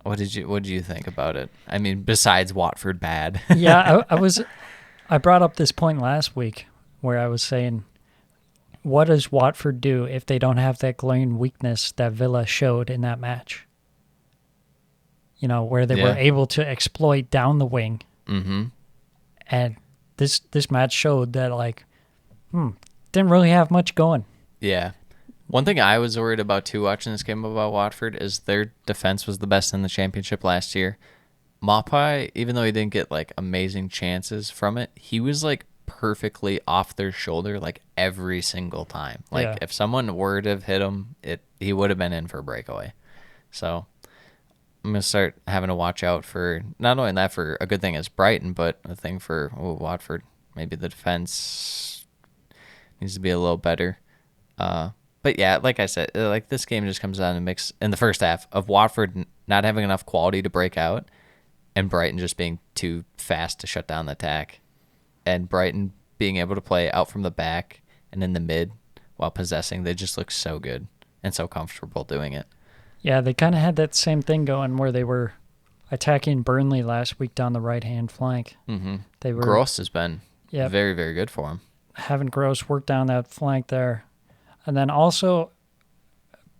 What did you think about it? I mean, besides Watford bad. Yeah, I brought up this point last week where I was saying, what does Watford do if they don't have that glaring weakness that Villa showed in that match? You know, where they were able to exploit down the wing. Mm-hmm. And this match showed that, like, didn't really have much going. Yeah. One thing I was worried about, too, watching this game about Watford, is their defense was the best in the championship last year. Maupay, even though he didn't get, like, amazing chances from it, he was, like, perfectly off their shoulder, like, every single time. Like, if someone were to have hit him, he would have been in for a breakaway. So I'm going to start having to watch out for, not only that for a good thing as Brighton, but a thing for Watford. Maybe the defense needs to be a little better. But yeah, like I said, like this game just comes down to mix in the first half of Watford not having enough quality to break out and Brighton just being too fast to shut down the attack. And Brighton being able to play out from the back and in the mid while possessing, they just look so good and so comfortable doing it. Yeah, they kind of had that same thing going where they were attacking Burnley last week down the right-hand flank. Mm-hmm. They were Gross has been very, very good for him. Having Gross work down that flank there. And then also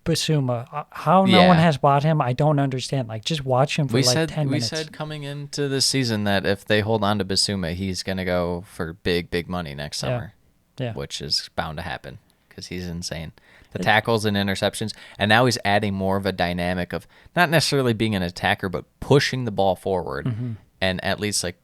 Basuma. How no one has bought him, I don't understand. Like, just watch him for 10 minutes. We said coming into this season that if they hold on to Basuma, he's going to go for big, big money next summer. Yeah. Which is bound to happen because he's insane. The tackles and interceptions. And now he's adding more of a dynamic of not necessarily being an attacker, but pushing the ball forward. Mm-hmm. And at least, like,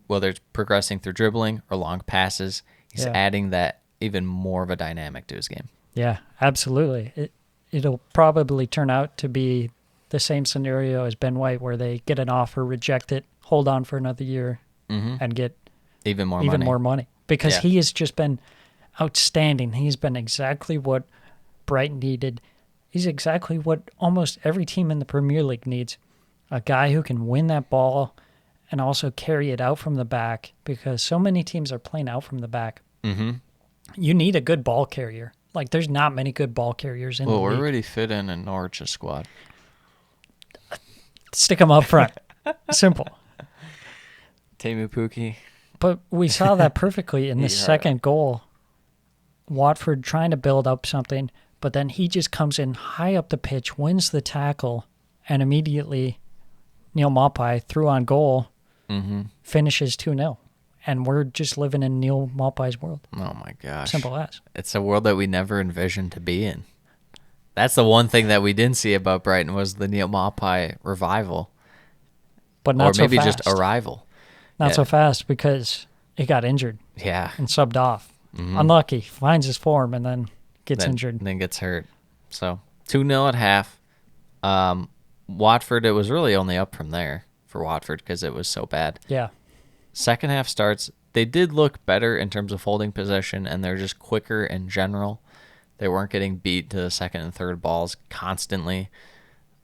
whether it's progressing through dribbling or long passes, he's adding that even more of a dynamic to his game. Yeah, absolutely. It'll probably turn out to be the same scenario as Ben White, where they get an offer, reject it, hold on for another year, and get even more money. Because he has just been outstanding. He's been exactly what Brighton needed. He's exactly what almost every team in the Premier League needs. A guy who can win that ball and also carry it out from the back, because so many teams are playing out from the back. Mm-hmm. You need a good ball carrier. Like, there's not many good ball carriers in the league. Well, we're already fit in Norwich's squad. Stick them up front. Simple. Teemu Pukki. But we saw that perfectly in the second goal. Watford trying to build up something, but then he just comes in high up the pitch, wins the tackle, and immediately Neil Maupay through on goal, finishes 2-0. And we're just living in Neil Maupay's world. Oh, my gosh. Simple as. It's a world that we never envisioned to be in. That's the one thing that we didn't see about Brighton was the Neil Maupay revival. But not so fast. Or maybe just arrival. Not so fast because he got injured. Yeah. And subbed off. Mm-hmm. Unlucky. Finds his form and then gets injured. And then gets hurt. So 2-0 at half. Watford, it was really only up from there for Watford because it was so bad. Yeah. Second half starts. They did look better in terms of holding possession, and they're just quicker in general. They weren't getting beat to the second and third balls constantly.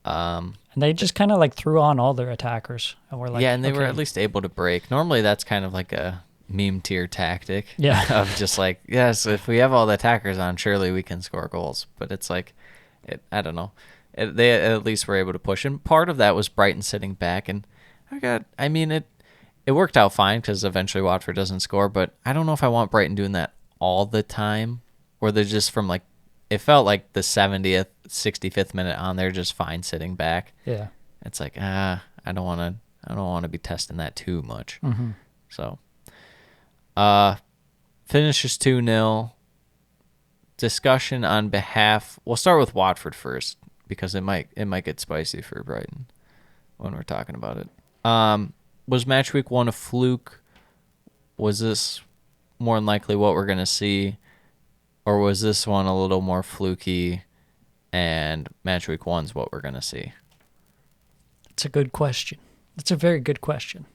And they just kind of like threw on all their attackers. And were like, and they were at least able to break. Normally that's kind of like a meme tier tactic of just like, yes, if we have all the attackers on, surely we can score goals. But it's like, I don't know. They at least were able to push. And part of that was Brighton sitting back. And it worked out fine because eventually Watford doesn't score. But I don't know if I want Brighton doing that all the time. Where they're just from like, it felt like the 70th, 65th minute on, they're just fine sitting back. Yeah. It's like, I don't want to be testing that too much. Mm-hmm. So, finishes 2-0. Discussion on behalf. We'll start with Watford first because it might get spicy for Brighton when we're talking about it. Was Matchweek 1 a fluke? Was this more than likely what we're gonna see, or was this one a little more fluky? And Matchweek 1's what we're gonna see. It's a good question. It's a very good question.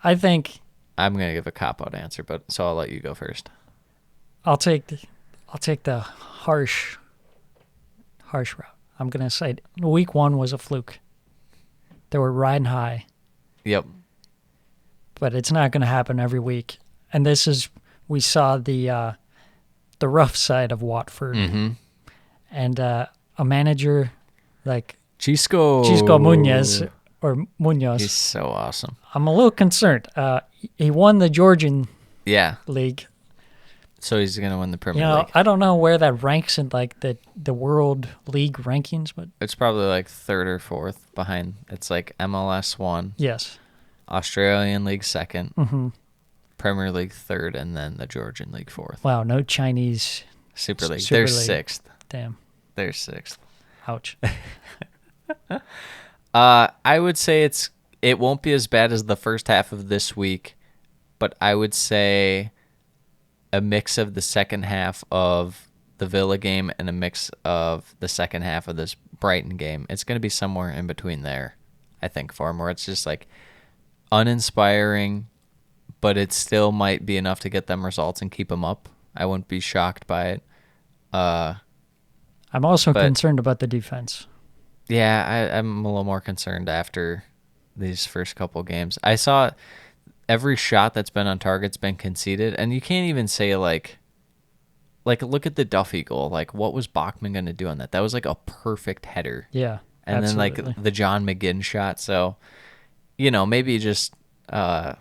I think I'm gonna give a cop-out answer, but so I'll let you go first. I'll take the harsh route. I'm gonna say week 1 was a fluke. They were riding high. Yep. But it's not gonna happen every week. And we saw the rough side of Watford. Mm-hmm. And a manager like Chisco Munoz or Munoz. He's so awesome. I'm a little concerned. He won the Georgian Yeah. League. So he's going to win the Premier League. I don't know where that ranks in like the World League rankings, but It's probably like third or fourth behind. It's like MLS 1, yes. Australian League 2nd, Mm-hmm. Premier League 3rd, and then the Georgian League 4th. Wow, no Chinese. Super League. Super They're League. 6th. Damn. They're 6th. Ouch. I would say it won't be as bad as the first half of this week, but I would say a mix of the second half of the Villa game and a mix of the second half of this Brighton game. It's going to be somewhere in between there, I think, for him, where it's just like uninspiring, but it still might be enough to get them results and keep them up. I wouldn't be shocked by it. I'm also concerned about the defense. Yeah, I'm a little more concerned after these first couple games. I saw every shot that's been on target's been conceded, and you can't even say like look at the Duffy goal. Like, what was Bachmann going to do on that? That was like a perfect header. Yeah, and absolutely. then like the John McGinn shot. So, maybe just a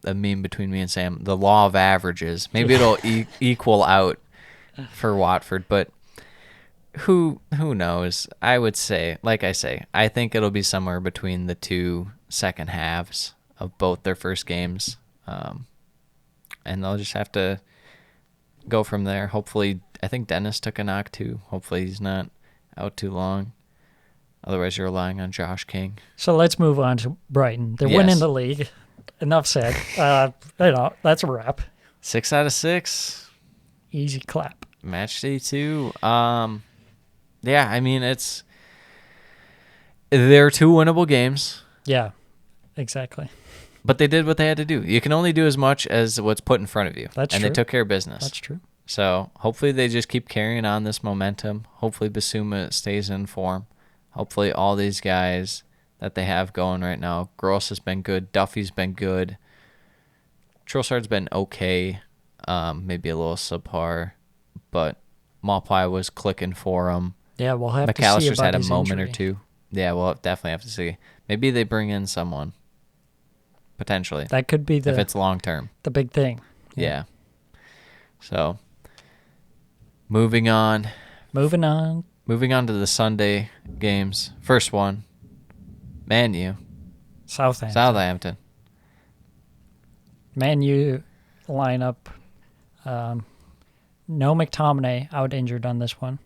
meme between me and Sam. The law of averages. Maybe it'll equal out for Watford, but. Who knows? I would say, like I say, I think it'll be somewhere between the two second halves of both their first games, and they'll just have to go from there. Hopefully, I think Dennis took a knock too. Hopefully, he's not out too long. Otherwise, you're relying on Josh King. So let's move on to Brighton. They're winning the league. Enough said. That's a wrap. 6 out of 6. Easy clap. Match day 2. Yeah, I mean, they're 2 winnable games. Yeah, exactly. But they did what they had to do. You can only do as much as what's put in front of you. That's and true. They took care of business. That's true. So hopefully they just keep carrying on this momentum. Hopefully Basuma stays in form. Hopefully all these guys that they have going right now. Gross has been good. Duffy's been good. Trossard's been okay. Maybe a little subpar. But Maupay was clicking for him. Yeah, we'll have to see McAllister's about had a his moment injury. or two. Yeah, we'll definitely have to see. Maybe they bring in someone. Potentially. That could be if it's long term. the big thing. Yeah. So, moving on. Moving on. Moving on to the Sunday games. First one, Man U. Southampton. Man U lineup. No McTominay out injured on this one.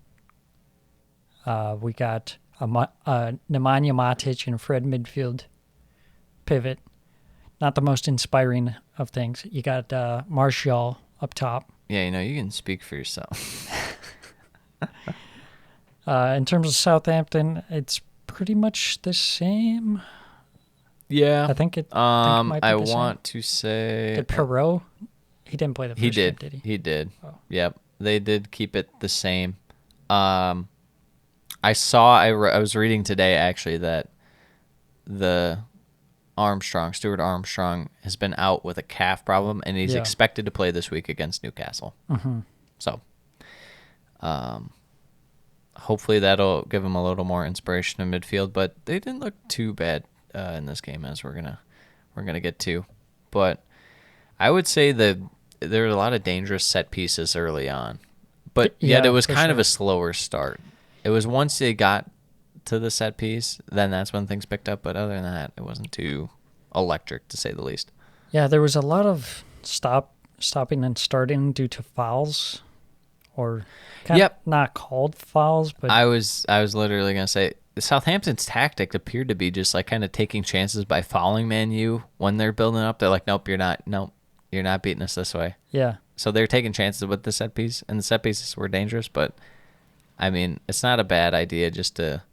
We got a Nemanja Matic and Fred midfield pivot. Not the most inspiring of things. You got Martial up top. Yeah, you can speak for yourself. In terms of Southampton, it's pretty much the same. Yeah. I think it might be I the same. want to say Did Perot? He didn't play the first game, did he? He did. Oh. Yep. They did keep it the same. I was reading today actually that the Stuart Armstrong has been out with a calf problem, and he's expected to play this week against Newcastle. Mm-hmm. So, hopefully that'll give him a little more inspiration in midfield. But they didn't look too bad in this game, as we're gonna get to. But I would say that there were a lot of dangerous set pieces early on, but yet it was kind of a slower start. It was once they got to the set piece, then that's when things picked up. But other than that, it wasn't too electric, to say the least. Yeah, there was a lot of stopping and starting due to fouls, or not called fouls. But I was literally gonna say Southampton's tactic appeared to be just like kind of taking chances by fouling Man U when they're building up. They're like, nope, you're not beating us this way. Yeah. So they're taking chances with the set piece, and the set pieces were dangerous, but I mean, it's not a bad idea just to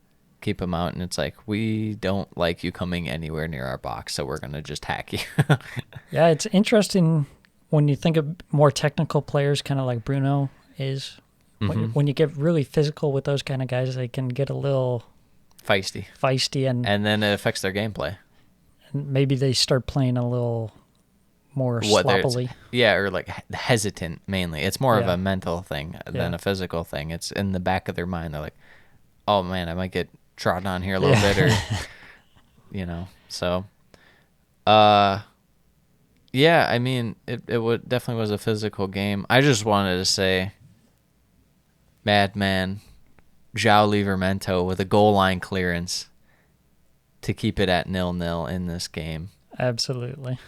keep them out, and it's like, we don't like you coming anywhere near our box, so we're going to just hack you. Yeah, it's interesting when you think of more technical players, kind of like Bruno is. Mm-hmm. When you get really physical with those kind of guys, they can get a little feisty, and then it affects their gameplay. And maybe they start playing a little more sloppily. Yeah, or like hesitant mainly. It's more of a mental thing than a physical thing. It's in the back of their mind. They're like, oh man, I might get trotting on here a little bit, or So, yeah, I mean, it definitely was a physical game. I just wanted to say, Madman João Livramento with a goal line clearance to keep it at 0-0 in this game. Absolutely.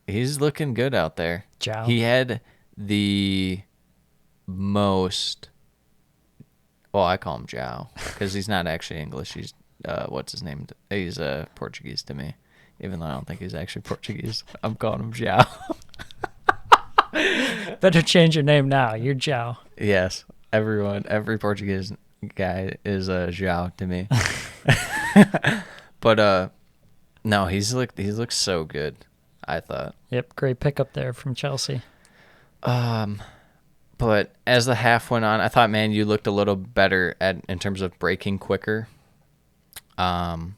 He's looking good out there. João. He had the most... Well, I call him João because he's not actually English. He's, what's his name? He's Portuguese to me, even though I don't think he's actually Portuguese. I'm calling him João. Better change your name now. You're João. Yes. Every Portuguese guy is João to me. But no, he looks so good, I thought. Yep, great pickup there from Chelsea. But as the half went on, I thought, man, you looked a little better in terms of breaking quicker. And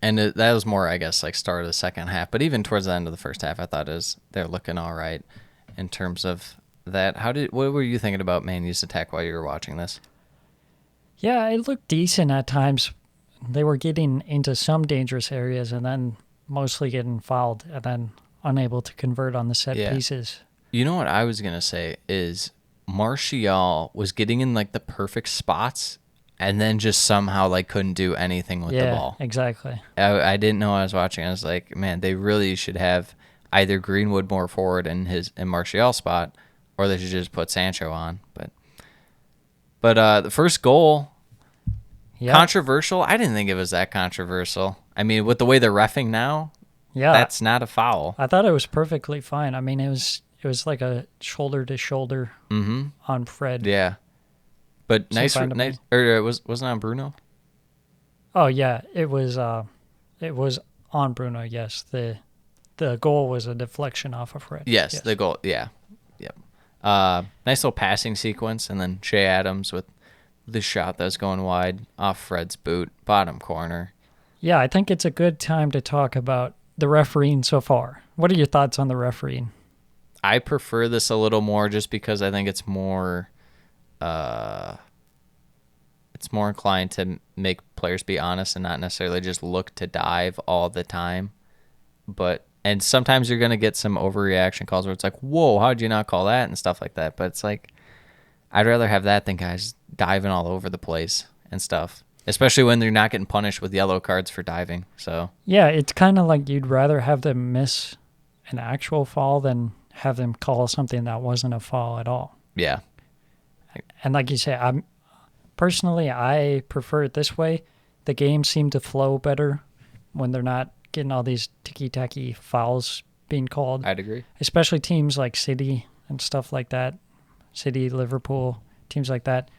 that was more, I guess, like start of the second half. But even towards the end of the first half, I thought they're looking all right in terms of that. What were you thinking about Man U's attack while you were watching this? Yeah, it looked decent at times. They were getting into some dangerous areas and then mostly getting fouled and then unable to convert on the set pieces. You know what I was going to say is Martial was getting in like the perfect spots and then just somehow like couldn't do anything with the ball. Yeah, exactly. I didn't know I was watching. I was like, man, they really should have either Greenwood more forward in Martial's spot, or they should just put Sancho on. But the first goal, controversial. I didn't think it was that controversial. I mean, with the way they're reffing now, that's not a foul. I thought it was perfectly fine. I mean, it was like a shoulder to shoulder on Fred. Yeah, but nice. Or wasn't on Bruno? Oh yeah, it was on Bruno. Yes, the goal was a deflection off of Fred. Yes, the goal. Yeah, yep. Nice little passing sequence, and then Shea Adams with the shot that's going wide off Fred's boot, bottom corner. Yeah, I think it's a good time to talk about the refereeing so far. What are your thoughts on the refereeing? I prefer this a little more just because I think it's more inclined to make players be honest and not necessarily just look to dive all the time. And sometimes you're going to get some overreaction calls where it's like, whoa, how did you not call that and stuff like that. But it's like, I'd rather have that than guys diving all over the place and stuff, especially when they're not getting punished with yellow cards for diving. So yeah, it's kind of like you'd rather have them miss an actual fall than have them call something that wasn't a foul at all. Yeah. And like you say, I prefer it this way. The games seem to flow better when they're not getting all these ticky-tacky fouls being called. I'd agree. Especially teams like City and stuff like that. City, Liverpool, teams like that.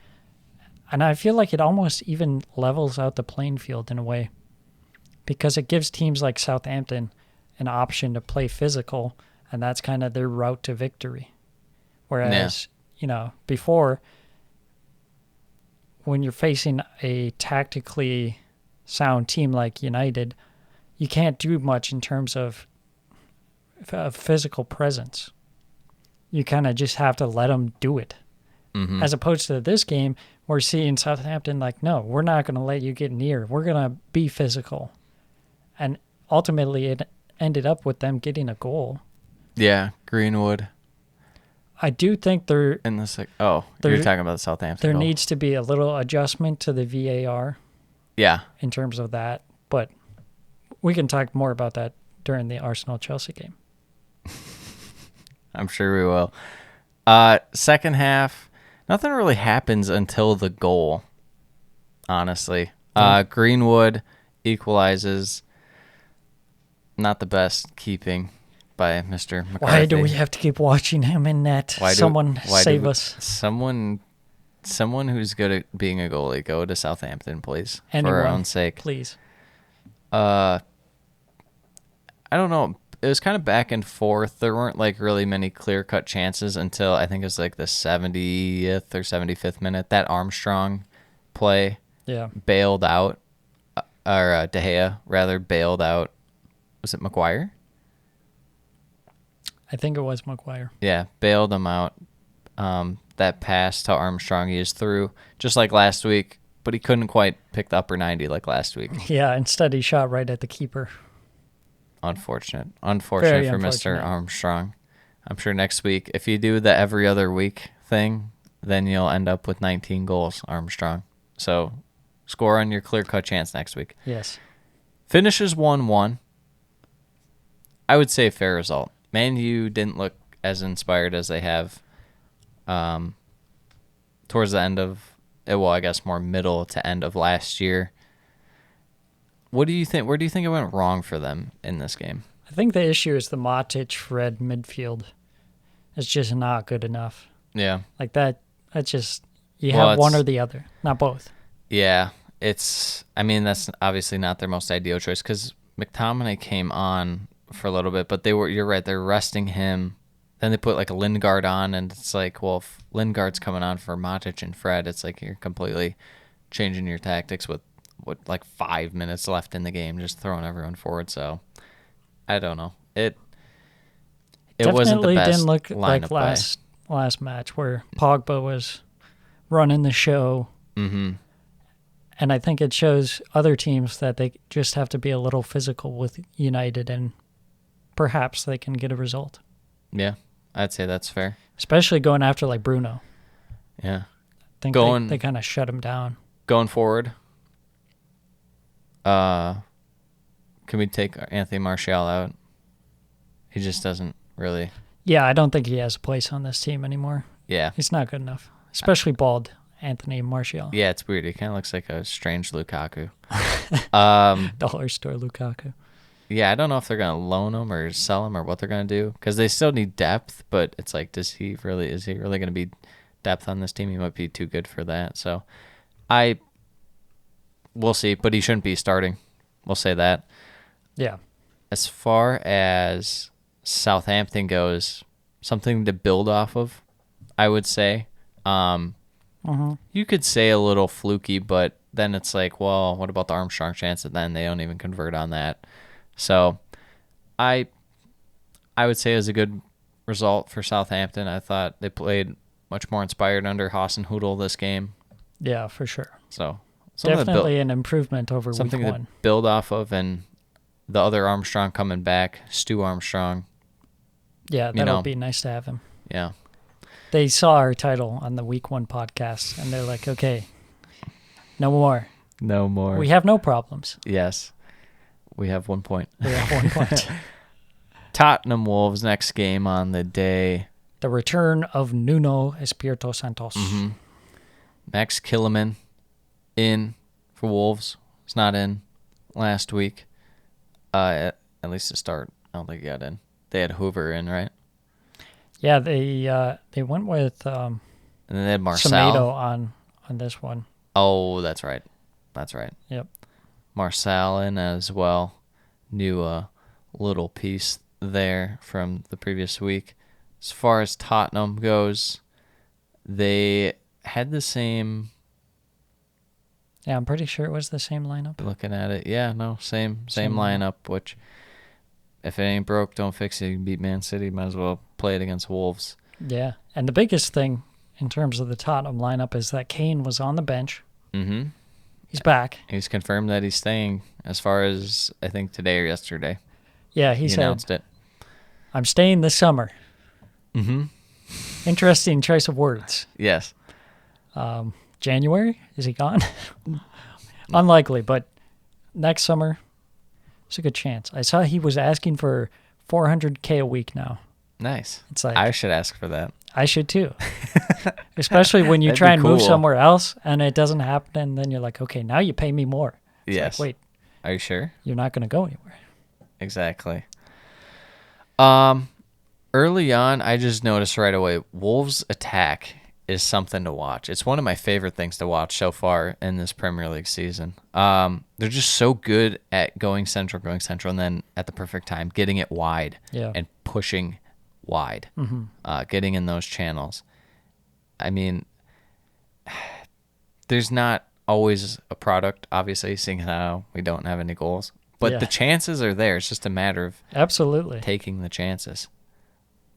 And I feel like it almost even levels out the playing field in a way, because it gives teams like Southampton an option to play physical, and that's kind of their route to victory. Whereas, before, when you're facing a tactically sound team like United, you can't do much in terms of physical presence. You kind of just have to let them do it. Mm-hmm. As opposed to this game, we're seeing Southampton like, no, we're not going to let you get near. We're going to be physical. And ultimately, it ended up with them getting a goal. Yeah, Greenwood. I do think you're talking about the Southampton There goal. needs to be a little adjustment to the VAR. Yeah. In terms of that. But we can talk more about that during the Arsenal-Chelsea game. I'm sure we will. Second half, nothing really happens until the goal, honestly. Greenwood equalizes. Not the best keeping by Mr. McCarthy. Why do we have to keep watching him in net? Someone save us. Someone who's good at being a goalie, go to Southampton, please. Anyone, for our own sake. Please. I don't know. It was kind of back and forth. There weren't like really many clear-cut chances until I think it was like the 70th or 75th minute. That Armstrong play bailed out, or De Gea rather bailed out. Was it Maguire? I think it was Maguire. Yeah, bailed him out. That pass to Armstrong, he is through, just like last week. but he couldn't quite pick the upper 90 like last week. Yeah, instead he shot right at the keeper. Unfortunate Very for Mr. unfortunate. Armstrong. I'm sure next week, if you do the every other week thing, then you'll end up with 19 goals, Armstrong. So score on your clear-cut chance next week. Yes. Finishes 1-1. I would say a fair result. Man U didn't look as inspired as they have towards the end of, well, I guess more middle to end of last year. What do you think? Where do you think it went wrong for them in this game? I think the issue is the Matic-Fred midfield. It's just not good enough. Yeah. Like that's just, you have one or the other, not both. Yeah. That's obviously not their most ideal choice because McTominay came on for a little bit, but you're right, they're resting him. Then they put like a Lingard on, and it's like, well, if Lingard's coming on for Matic and Fred, it's like you're completely changing your tactics with like 5 minutes left in the game, just throwing everyone forward. So I don't know. It wasn't the best didn't look lineup like last match where Pogba was running the show. Mm-hmm. And I think it shows other teams that they just have to be a little physical with United, and perhaps they can get a result. Yeah, I'd say that's fair. Especially going after like Bruno. Yeah. I think they kind of shut him down. Going forward, can we take Anthony Martial out? He just doesn't really. Yeah, I don't think he has a place on this team anymore. Yeah. He's not good enough, especially bald Anthony Martial. Yeah, it's weird. He kind of looks like a strange Lukaku. Dollar store Lukaku. Yeah, I don't know if they're going to loan him or sell him or what they're going to do because they still need depth, but it's like, is he really going to be depth on this team? He might be too good for that. So we'll see, but he shouldn't be starting. We'll say that. Yeah. As far as Southampton goes, something to build off of, I would say. You could say a little fluky, but then it's like, well, what about the Armstrong chance? And then they don't even convert on that. So I would say it was a good result for Southampton. I thought they played much more inspired under Hasenhüttl this game. Yeah, for sure. So definitely an improvement over something week one. to build off of, and the other Armstrong coming back, Stu Armstrong. Yeah, that'll be nice to have him. Yeah. They saw our title on the week one podcast, and they're like, okay, no more. No more. We have no problems. Yes. We have 1 point. We have 1 point. Tottenham Wolves next game on the day. The return of Nuno Espirito Santos. Mm-hmm. Max Killerman in for Wolves. He's not in last week. At least to start. I don't think he got in. They had Hoover in, right? Yeah, they went with and then they had Marcel Semedo on this one. Oh, that's right. That's right. Yep. Marcel in as well. New little piece there from the previous week. As far as Tottenham goes, they had the same. Yeah, I'm pretty sure it was the same lineup. Looking at it, yeah, no, same lineup. Which, if it ain't broke, don't fix it. You can beat Man City. Might as well play it against Wolves. Yeah, and the biggest thing in terms of the Tottenham lineup is that Kane was on the bench. Mm-hmm. He's back. He's confirmed that he's staying. As far as I think today or yesterday. Yeah, he said, announced it. I'm staying this summer. Mm-hmm. Interesting choice of words. Yes. January? Is he gone? Unlikely, but next summer, it's a good chance. I saw he was asking for $400K a week now. Nice. It's like, I should ask for that. I should too. Especially when you That'd try be and move cool. somewhere else and it doesn't happen, and then you're like, okay, now you pay me more. It's Yes. like, wait, Are you sure? you're not going to go anywhere. Exactly. Early on, I just noticed right away, Wolves' attack is something to watch. It's one of my favorite things to watch so far in this Premier League season. They're just so good at going central, and then at the perfect time, getting it wide and pushing wide, getting in those channels. I mean, there's not always a product, obviously, seeing how we don't have any goals. But the chances are there. It's just a matter of Absolutely taking the chances.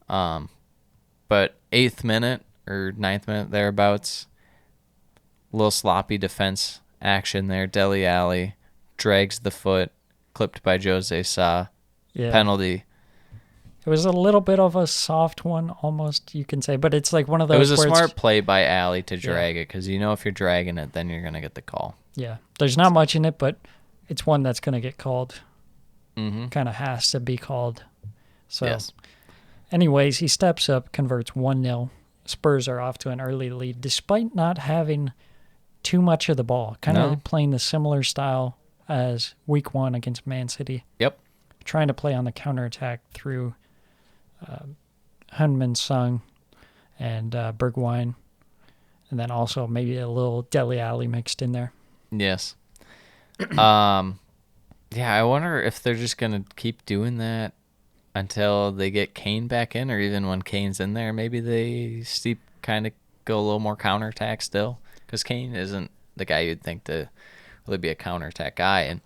But 8th minute or 9th minute thereabouts, a little sloppy defense action there. Dele Alli drags the foot, clipped by Jose Sa. Yeah. Penalty. It was a little bit of a soft one, almost, you can say, but it's like one of those. It was a where smart play by Alli to drag it, because if you're dragging it, then you're going to get the call. Yeah. There's not much in it, but it's one that's going to get called. Mm-hmm. Kind of has to be called. So, yes. Anyways, he steps up, converts 1-0. Spurs are off to an early lead, despite not having too much of the ball. Kind of playing the similar style as week 1 against Man City. Yep. Trying to play on the counterattack through Hunman Sung and Bergwijn. And then also maybe a little Dele Alli mixed in there. Yes. Yeah, I wonder if they're just going to keep doing that until they get Kane back in, or even when Kane's in there, maybe they kind of go a little more counterattack still, because Kane isn't the guy you'd think to really be a counterattack guy, and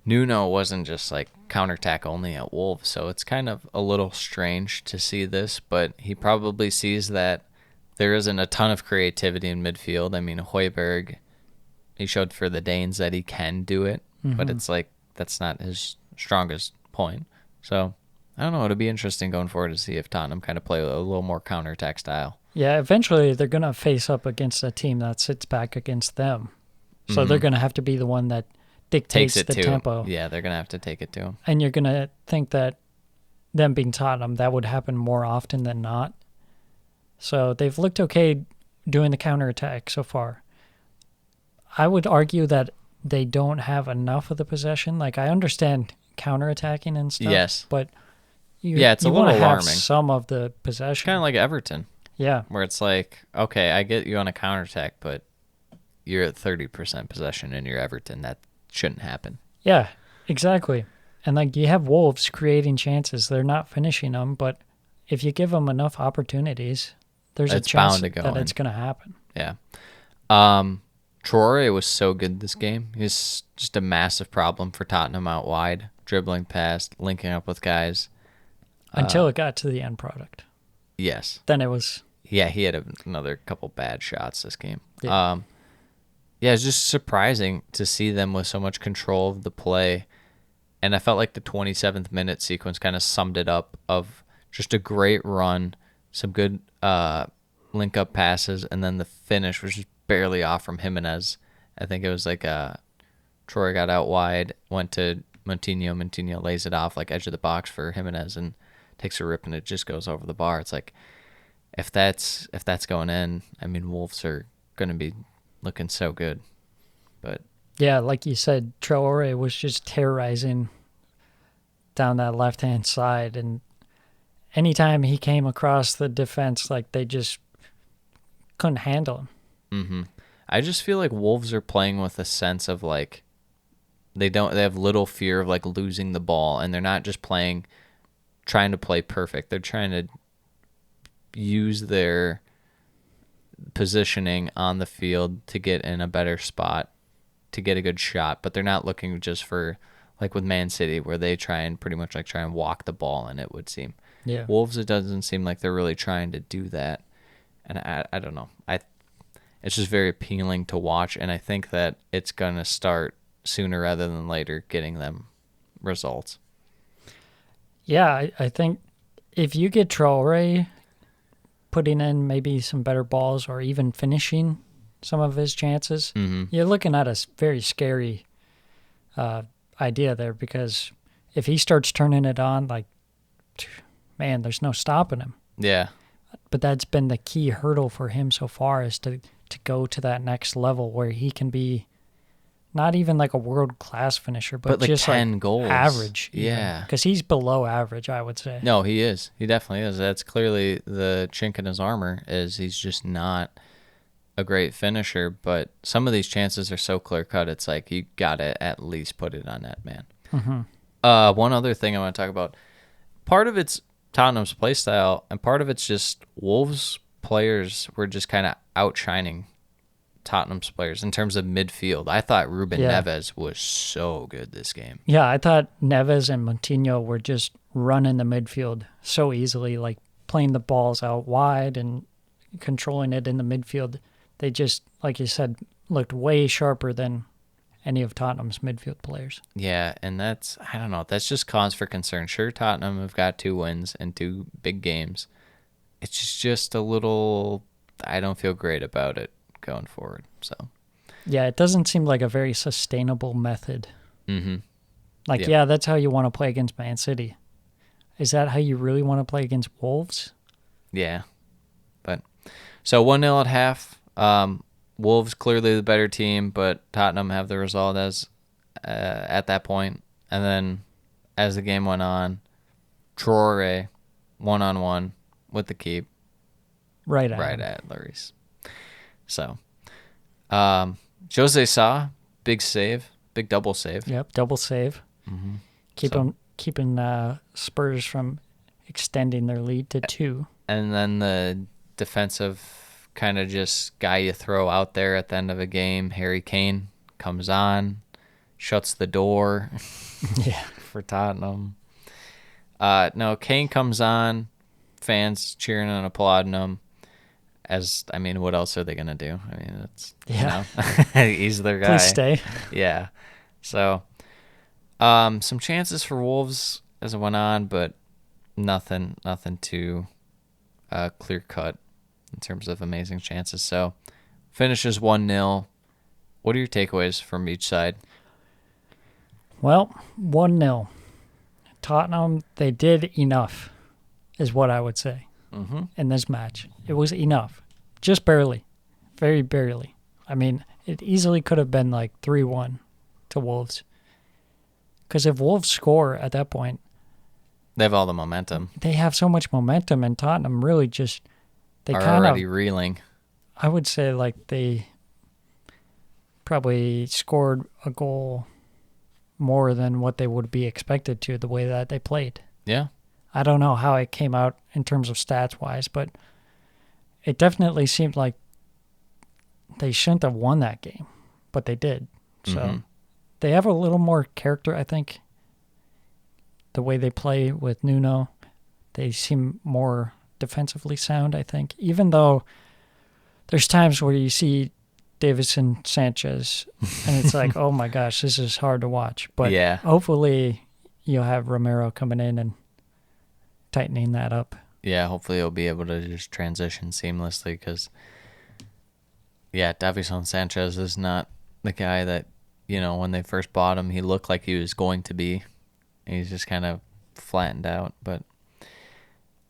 Nuno wasn't just like counterattack only at Wolves, so it's kind of a little strange to see this, but he probably sees that there isn't a ton of creativity in midfield. I mean, Højbjerg, he showed for the Danes that he can do it, but it's like that's not his strongest point. So I don't know. It'll be interesting going forward to see if Tottenham kind of play a little more counterattack style. Yeah, eventually they're going to face up against a team that sits back against them. So they're going to have to be the one that dictates the tempo. Yeah, they're going to have to take it to him. And you're going to think that them being Tottenham, that would happen more often than not. So they've looked okay doing the counterattack so far. I would argue that they don't have enough of the possession. Like, I understand counterattacking and stuff. Yes. But it's a you little want to have alarming. some of the possession. Kind of like Everton. Yeah. Where it's like, okay, I get you on a counterattack, but you're at 30% possession and you're Everton. That shouldn't happen. Yeah, exactly. And like you have Wolves creating chances. They're not finishing them, but if you give them enough opportunities, there's a chance that it's going to happen. Yeah. Traore was so good this game. He's just a massive problem for Tottenham out wide, dribbling past, linking up with guys. Until it got to the end product. Yes. Then it was... Yeah, he had another couple bad shots this game. Yeah. It's just surprising to see them with so much control of the play. And I felt like the 27th minute sequence kind of summed it up, of just a great run, some good link-up passes, and then the finish was just barely off from Jimenez. I think it was like Troy got out wide, went to Moutinho lays it off like edge of the box for Jimenez and takes a rip, and it just goes over the bar. It's like, if that's going in, I mean, Wolves are going to be looking so good. But yeah, like you said, Traore was just terrorizing down that left-hand side, and anytime he came across the defense, like, they just couldn't handle him. Mm-hmm. I just feel like Wolves are playing with a sense of like they have little fear of like losing the ball, and they're not just trying to play perfect. They're trying to use their positioning on the field to get in a better spot, to get a good shot, but they're not looking just for, like with Man City, where they try and walk the ball, and it would seem. Yeah. Wolves, it doesn't seem like they're really trying to do that. And I don't know. It's just very appealing to watch, and I think that it's going to start sooner rather than later getting them results. Yeah, I think if you get Traore putting in maybe some better balls or even finishing some of his chances, you're looking at a very scary idea there, because if he starts turning it on, like, man, there's no stopping him. Yeah. But that's been the key hurdle for him so far, is to go to that next level where he can be not even like a world-class finisher, but like just 10 like goals. Average. Yeah. Because he's below average, I would say. No, he is. He definitely is. That's clearly the chink in his armor, is he's just not a great finisher, but some of these chances are so clear-cut, it's like you got to at least put it on net, man. Mm-hmm. One other thing I want to talk about, part of it's Tottenham's play style, and part of it's just Wolves players were just kind of outshining Tottenham's players in terms of midfield. I thought Ruben Neves was so good this game. Yeah, I thought Neves and Moutinho were just running the midfield so easily, like playing the balls out wide and controlling it in the midfield. They just, like you said, looked way sharper than any of Tottenham's midfield players. Yeah, and that's, I don't know, that's just cause for concern. Sure, Tottenham have got 2 wins and 2 big games. It's just a little, I don't feel great about it going forward. So Yeah, it doesn't seem like a very sustainable method. Mm-hmm. Like, yeah, that's how you want to play against Man City. Is that how you really want to play against Wolves? Yeah. But so 1-0 at half. Wolves clearly the better team, but Tottenham have the result as at that point. And then as the game went on, Traore 1-on-1 with the keep. Right Right at Lloris. So Jose Sa, big save, big double save. Yep, double save. Mm-hmm. Keeping Spurs from extending their lead to 2. And then the defensive kind of just guy you throw out there at the end of a game, Harry Kane, comes on, shuts the door for Tottenham. No, Kane comes on, fans cheering and applauding him. What else are they going to do? I mean, it's, he's their guy. Please stay. Yeah. So, some chances for Wolves as it went on, but nothing too clear cut in terms of amazing chances. So, finishes 1-0. What are your takeaways from each side? Well, 1-0. Tottenham, they did enough, is what I would say, in this match. It was enough. Just barely. Very barely. I mean, it easily could have been like 3-1 to Wolves. Because if Wolves score at that point, They have all the momentum. they have so much momentum, and Tottenham really just, they Are kind already of, reeling. I would say like they probably scored a goal more than what they would be expected to, the way that they played. Yeah. I don't know how it came out in terms of stats-wise, but it definitely seemed like they shouldn't have won that game, but they did. So they have a little more character, I think. The way they play with Nuno, they seem more defensively sound, I think. Even though there's times where you see Davidson Sanchez, and it's like, oh my gosh, this is hard to watch. But hopefully you'll have Romero coming in and tightening that up. Yeah, hopefully he'll be able to just transition seamlessly because, Davinson Sanchez is not the guy that, when they first bought him, he looked like he was going to be. He's just kind of flattened out. But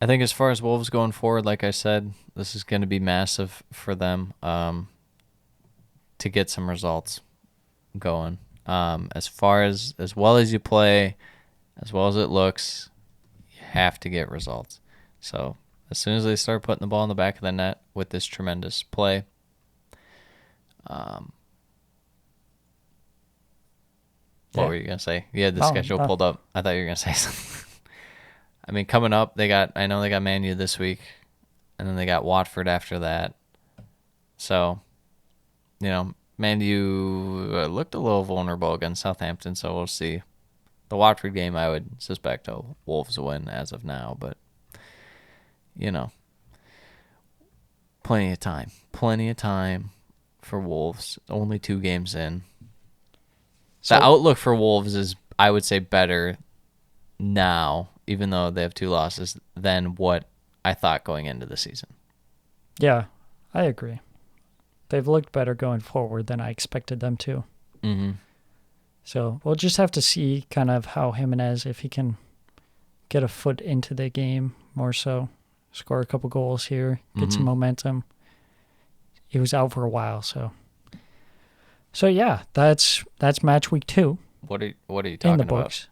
I think as far as Wolves going forward, like I said, this is going to be massive for them to get some results going. As well as you play, as well as it looks, you have to get results. So as soon as they start putting the ball in the back of the net with this tremendous play, what were you going to say? You had the schedule pulled up. I thought you were going to say something. I mean, coming up, I know they got Man U this week, and then they got Watford after that. So, Man U looked a little vulnerable against Southampton, so we'll see. The Watford game, I would suspect a Wolves win as of now, but, plenty of time. Plenty of time for Wolves. Only 2 games in. The outlook for Wolves is, I would say, better now, even though they have 2 losses, than what I thought going into the season. Yeah, I agree. They've looked better going forward than I expected them to. Mm-hmm. So we'll just have to see kind of how Jimenez, if he can get a foot into the game more so, score a couple goals here, get some momentum. He was out for a while, so yeah, that's match week 2. What are you talking in the about? books.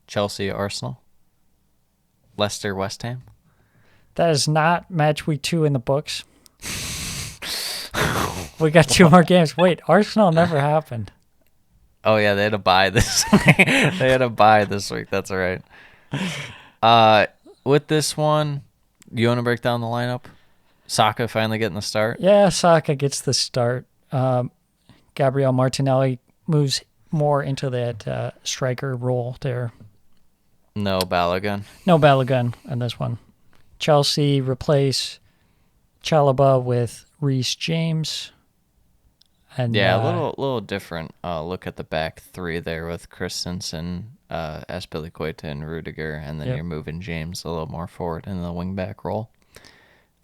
Chelsea, Arsenal, Leicester, West Ham. That is not match week 2 in the books. We got 2 more games. Wait, Arsenal never happened. Oh yeah, they had a bye this week. That's all right. With this one, you want to break down the lineup? Saka finally getting the start. Yeah, Saka gets the start. Gabriel Martinelli moves more into that striker role there. No Balogun. No Balogun in this one. Chelsea replace Chalobah with Reece James. And Yeah, a little different look at the back three there with Christensen, Azpilicueta, and Rudiger, and then Yep. you're moving James a little more forward in the wing-back role.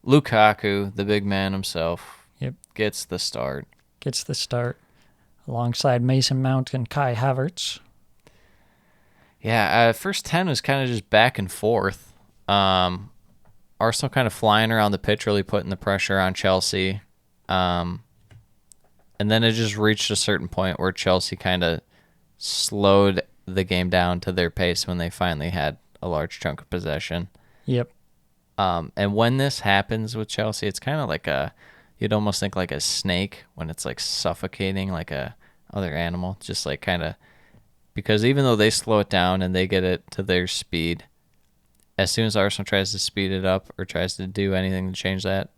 Lukaku, the big man himself, Yep. gets the start. Gets the start alongside Mason Mount and Kai Havertz. Yeah, first 10 was kind of just back and forth. Arsenal kind of flying around the pitch, really putting the pressure on Chelsea. And then it just reached a certain point where Chelsea kind of slowed the game down to their pace when they finally had a large chunk of possession. Yep. And when this happens with Chelsea, it's kind of like you'd almost think like a snake when it's like suffocating like a other animal, just like kind of, because even though they slow it down and they get it to their speed, as soon as Arsenal tries to speed it up or tries to do anything to change that,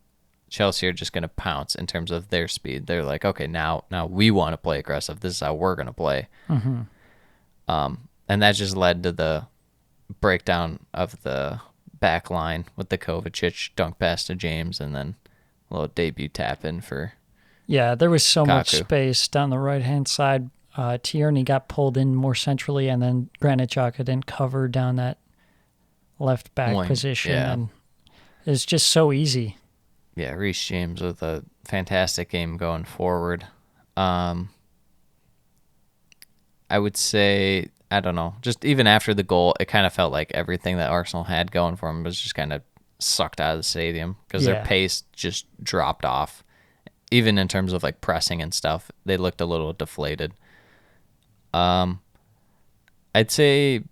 Chelsea are just going to pounce in terms of their speed. They're like, okay, now we want to play aggressive. This is how we're going to play. Mm-hmm. And that just led to the breakdown of the back line with the Kovacic dunk pass to James and then a little debut tap in for Yeah, there was so much Kaku. space down the right-hand side. Tierney got pulled in more centrally, and then Granit Xhaka didn't cover down that left back Wing, position. yeah. And it's just so easy. Yeah, Reece James with a fantastic game going forward. I would say, I don't know, just even after the goal, it kind of felt like everything that Arsenal had going for them was just kind of sucked out of the stadium because their Yeah. pace just dropped off. Even in terms of like pressing and stuff, they looked a little deflated. I'd say,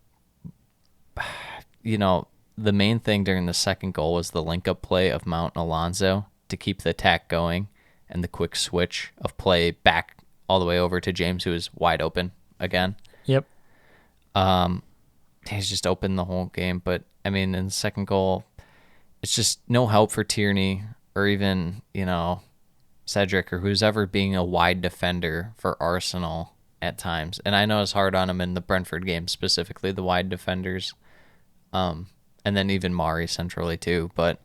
the main thing during the second goal was the link-up play of Mount and Alonso to keep the attack going and the quick switch of play back all the way over to James, who was wide open again. Yep. He's just open the whole game. But, I mean, in the second goal, it's just no help for Tierney or even, Cedric or who's ever being a wide defender for Arsenal at times. And I know it's hard on him in the Brentford game, specifically the wide defenders. And then even Mari centrally too. But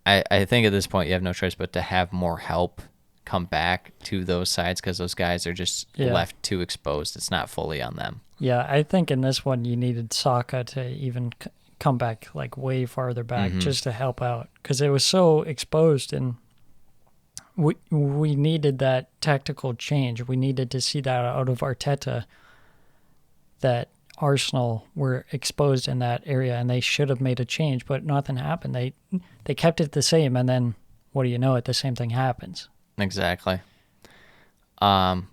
I think at this point you have no choice but to have more help come back to those sides because those guys are just left too exposed. It's not fully on them. Yeah, I think in this one you needed Saka to even come back like way farther back just to help out because it was so exposed, and we needed that tactical change. We needed to see that out of Arteta, that Arsenal were exposed in that area and they should have made a change, but nothing happened. They kept it the same, and then what do you know it, the same thing happens. Exactly. So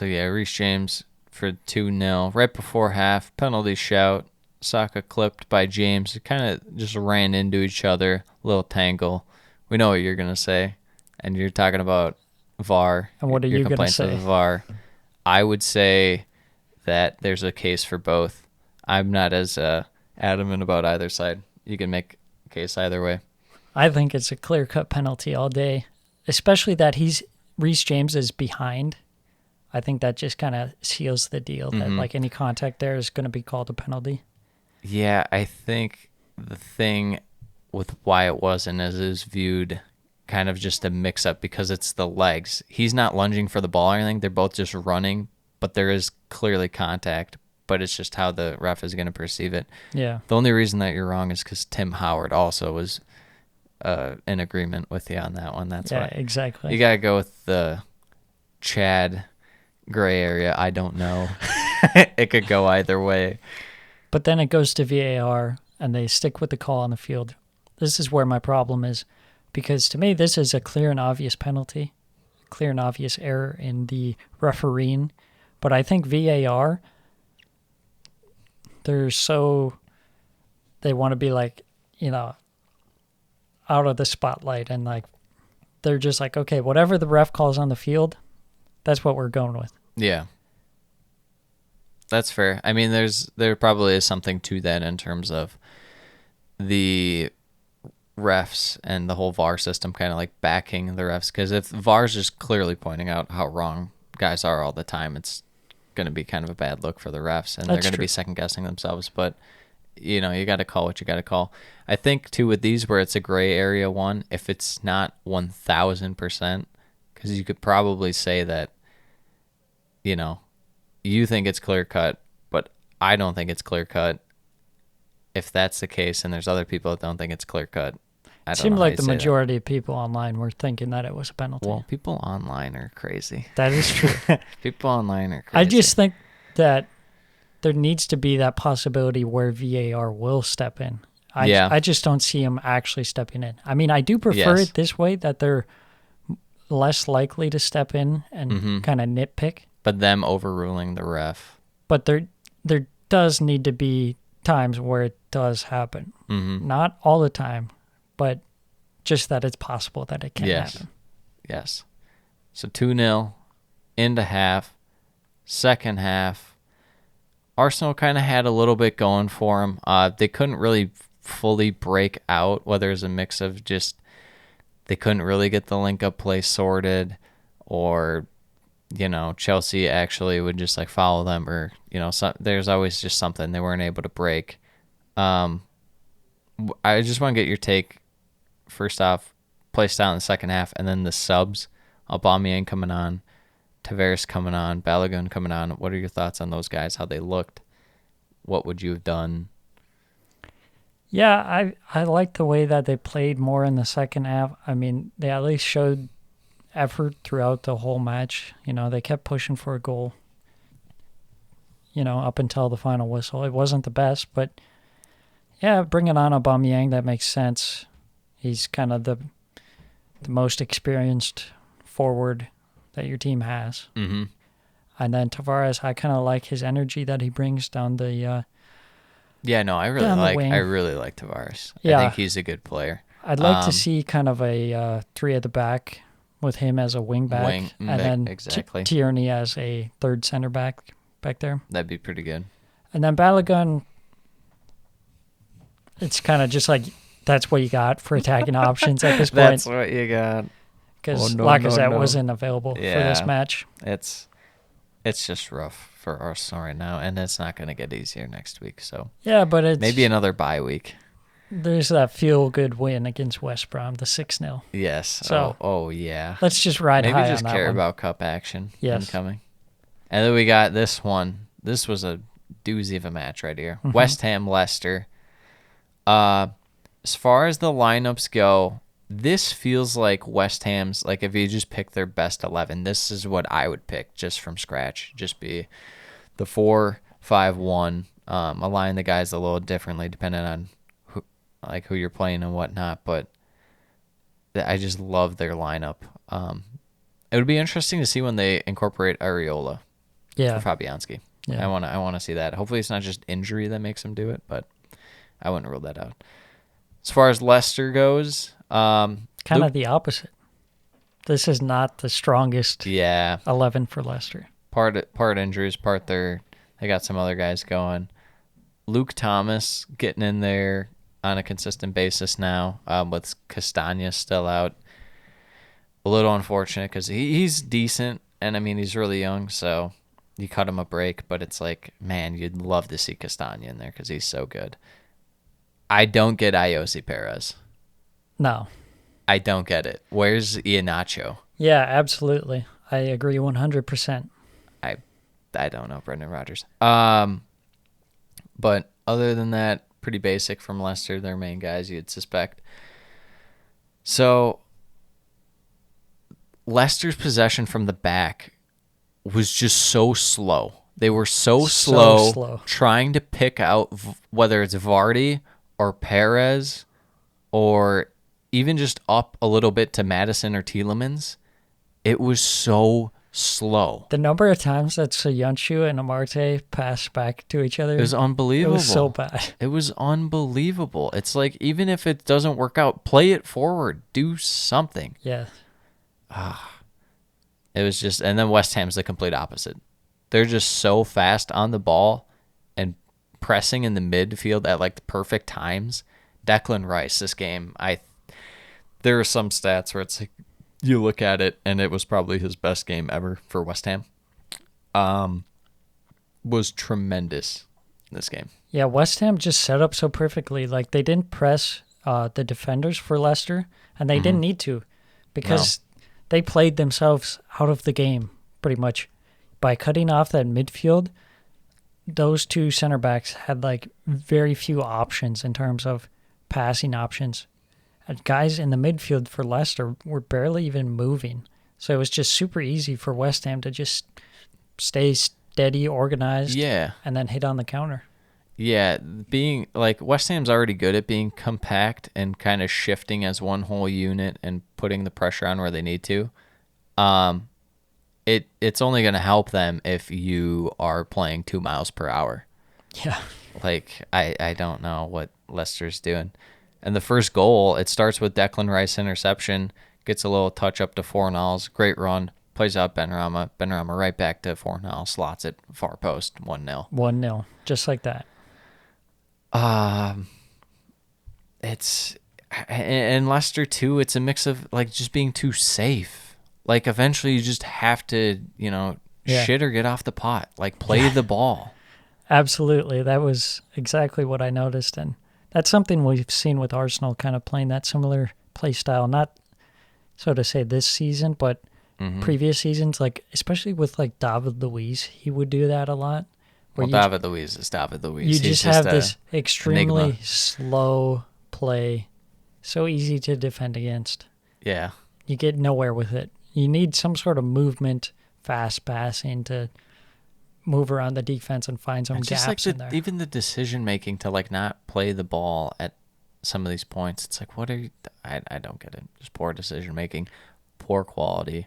yeah, Reece James for 2-0. Right before half, penalty shout. Saka clipped by James. It kind of just ran into each other. Little tangle. We know what you're going to say. And you're talking about VAR. And what are your you going to complaints of say? the VAR. I would say that there's a case for both. I'm not as adamant about either side. You can make a case either way. I think it's a clear-cut penalty all day, especially that Reece James is behind. I think that just kind of seals the deal that like any contact there is going to be called a penalty. Yeah, I think the thing with why it wasn't is it was viewed kind of just a mix-up because it's the legs. He's not lunging for the ball or anything. They're both just running, but there is clearly contact, but it's just how the ref is going to perceive it. Yeah. The only reason that you're wrong is because Tim Howard also was in agreement with you on that one. That's why. Exactly. You got to go with the Chad gray area. I don't know. It could go either way. But then it goes to VAR, and they stick with the call on the field. This is where my problem is, because to me, this is a clear and obvious penalty, clear and obvious error in the refereeing. But I think VAR, they want to be like, out of the spotlight, and like they're just like, okay, whatever the ref calls on the field, that's what we're going with. Yeah. That's fair. I mean, there probably is something to that in terms of the refs and the whole VAR system kind of like backing the refs. Because if VAR's just clearly pointing out how wrong guys are all the time, it's going to be kind of a bad look for the refs, and they're going to be second guessing themselves. But you got to call what you got to call. I think too with these where it's a gray area one, if it's not 1,000% because you could probably say that, you think it's clear-cut, but I don't think it's clear-cut. If that's the case, and there's other people that don't think it's clear-cut, I don't It seemed know how like you the say that. majority of people online were thinking that it was a penalty. Well, people online are crazy. That is true. People online are crazy. I just think that there needs to be that possibility where VAR will step in. I just don't see him actually stepping in. I mean, I do prefer it this way, that they're less likely to step in and kind of nitpick. But them overruling the ref. But there does need to be times where it does happen. Not all the time, but just that it's possible that it can happen. Yes. So 2-0 into half. Second half, Arsenal kind of had a little bit going for them. They couldn't really fully break out, whether it's a mix of just they couldn't really get the link-up play sorted, or Chelsea actually would just like follow them, or there's always just something they weren't able to break. I just want to get your take first off, play style in the second half, and then the subs. Aubameyang coming on, Tavares coming on, Balogun coming on. What are your thoughts on those guys? How they looked? What would you have done? Yeah, I like the way that they played more in the second half. I mean, they at least showed effort throughout the whole match. They kept pushing for a goal, up until the final whistle. It wasn't the best, but yeah, bringing on Aubameyang, that makes sense. He's kind of the most experienced forward that your team has. Mm-hmm. And then Tavares, I kind of like his energy that he brings down the I really like Tavares. Yeah. I think he's a good player. I'd like to see kind of a three at the back with him as a wing back, and then exactly. Tierney as a third center back there. That'd be pretty good. And then Balogun, it's kind of just like that's what you got for attacking options at this point. That's what you got. Because Lacazette wasn't available for this match. It's just rough for Arsenal right now, and it's not going to get easier next week. So yeah, but it's maybe another bye week. There's that feel-good win against West Brom, the 6-0. Yes. So, yeah. Let's just ride high on that one. Maybe just care about cup action incoming. And then we got this one. This was a doozy of a match right here. Mm-hmm. West Ham Leicester. As far as the lineups go, this feels like West Ham's, like if you just pick their best 11, this is what I would pick just from scratch. Just be the 4-5-1. Align the guys a little differently depending on who you're playing and whatnot, but I just love their lineup. It would be interesting to see when they incorporate Areola for Fabianski. Yeah. I want to see that. Hopefully it's not just injury that makes him do it, but I wouldn't rule that out. As far as Leicester goes, kind of the opposite. This is not the strongest 11 for Leicester. Part injuries, part they got some other guys going. Luke Thomas getting in there on a consistent basis now, with Castagna still out. A little unfortunate because he's decent, and I mean he's really young, so you cut him a break. But it's like, man, you'd love to see Castagna in there because he's so good. I don't get Ayosi Perez. No, I don't get it. Where's Iheanacho? Yeah, absolutely. I agree 100%. I don't know Brendan Rodgers. But other than that, pretty basic from Leicester, their main guys you'd suspect. So Leicester's possession from the back was just so slow. They were so slow trying to pick out whether it's Vardy or Perez or even just up a little bit to Maddison or Tielemans. It was so slow. The number of times that Soyuncu and Amarte passed back to each other, it was unbelievable. It was so bad. It was unbelievable. It's like, even if it doesn't work out, play it forward. Do something. Yeah. It was just, and then West Ham's the complete opposite. They're just so fast on the ball and pressing in the midfield at like the perfect times. Declan Rice, this game, there are some stats where it's like, you look at it, and it was probably his best game ever for West Ham. Was tremendous in this game. Yeah, West Ham just set up so perfectly. Like, they didn't press the defenders for Leicester, and they didn't need to, because they played themselves out of the game pretty much by cutting off that midfield. Those two center backs had like very few options in terms of passing options. And guys in the midfield for Leicester were barely even moving. So it was just super easy for West Ham to just stay steady, organized, and then hit on the counter. Yeah, being like West Ham's already good at being compact and kind of shifting as one whole unit and putting the pressure on where they need to. It's only going to help them if you are playing 2 miles per hour. Yeah. Like, I don't know what Leicester's doing. And the first goal, it starts with Declan Rice interception, gets a little touch up to Fornals, great run, plays out Benrahma. Benrahma right back to Fornals, slots it far post, 1-0. 1-0, just like that. And Leicester too, it's a mix of like just being too safe. Like eventually you just have to, shit or get off the pot. Like play the ball. Absolutely. That was exactly what I noticed. And that's something we've seen with Arsenal kind of playing that similar play style. Not so to say this season, but previous seasons, like especially with like David Luiz, he would do that a lot. Well, David Luiz is David Luiz. You just have this extremely slow play, so easy to defend against. Yeah. You get nowhere with it. You need some sort of movement, fast passing to move around the defense and find some gaps in there. Even the decision making to like not play the ball at some of these points. It's like, what are you? I don't get it. Just poor decision making, poor quality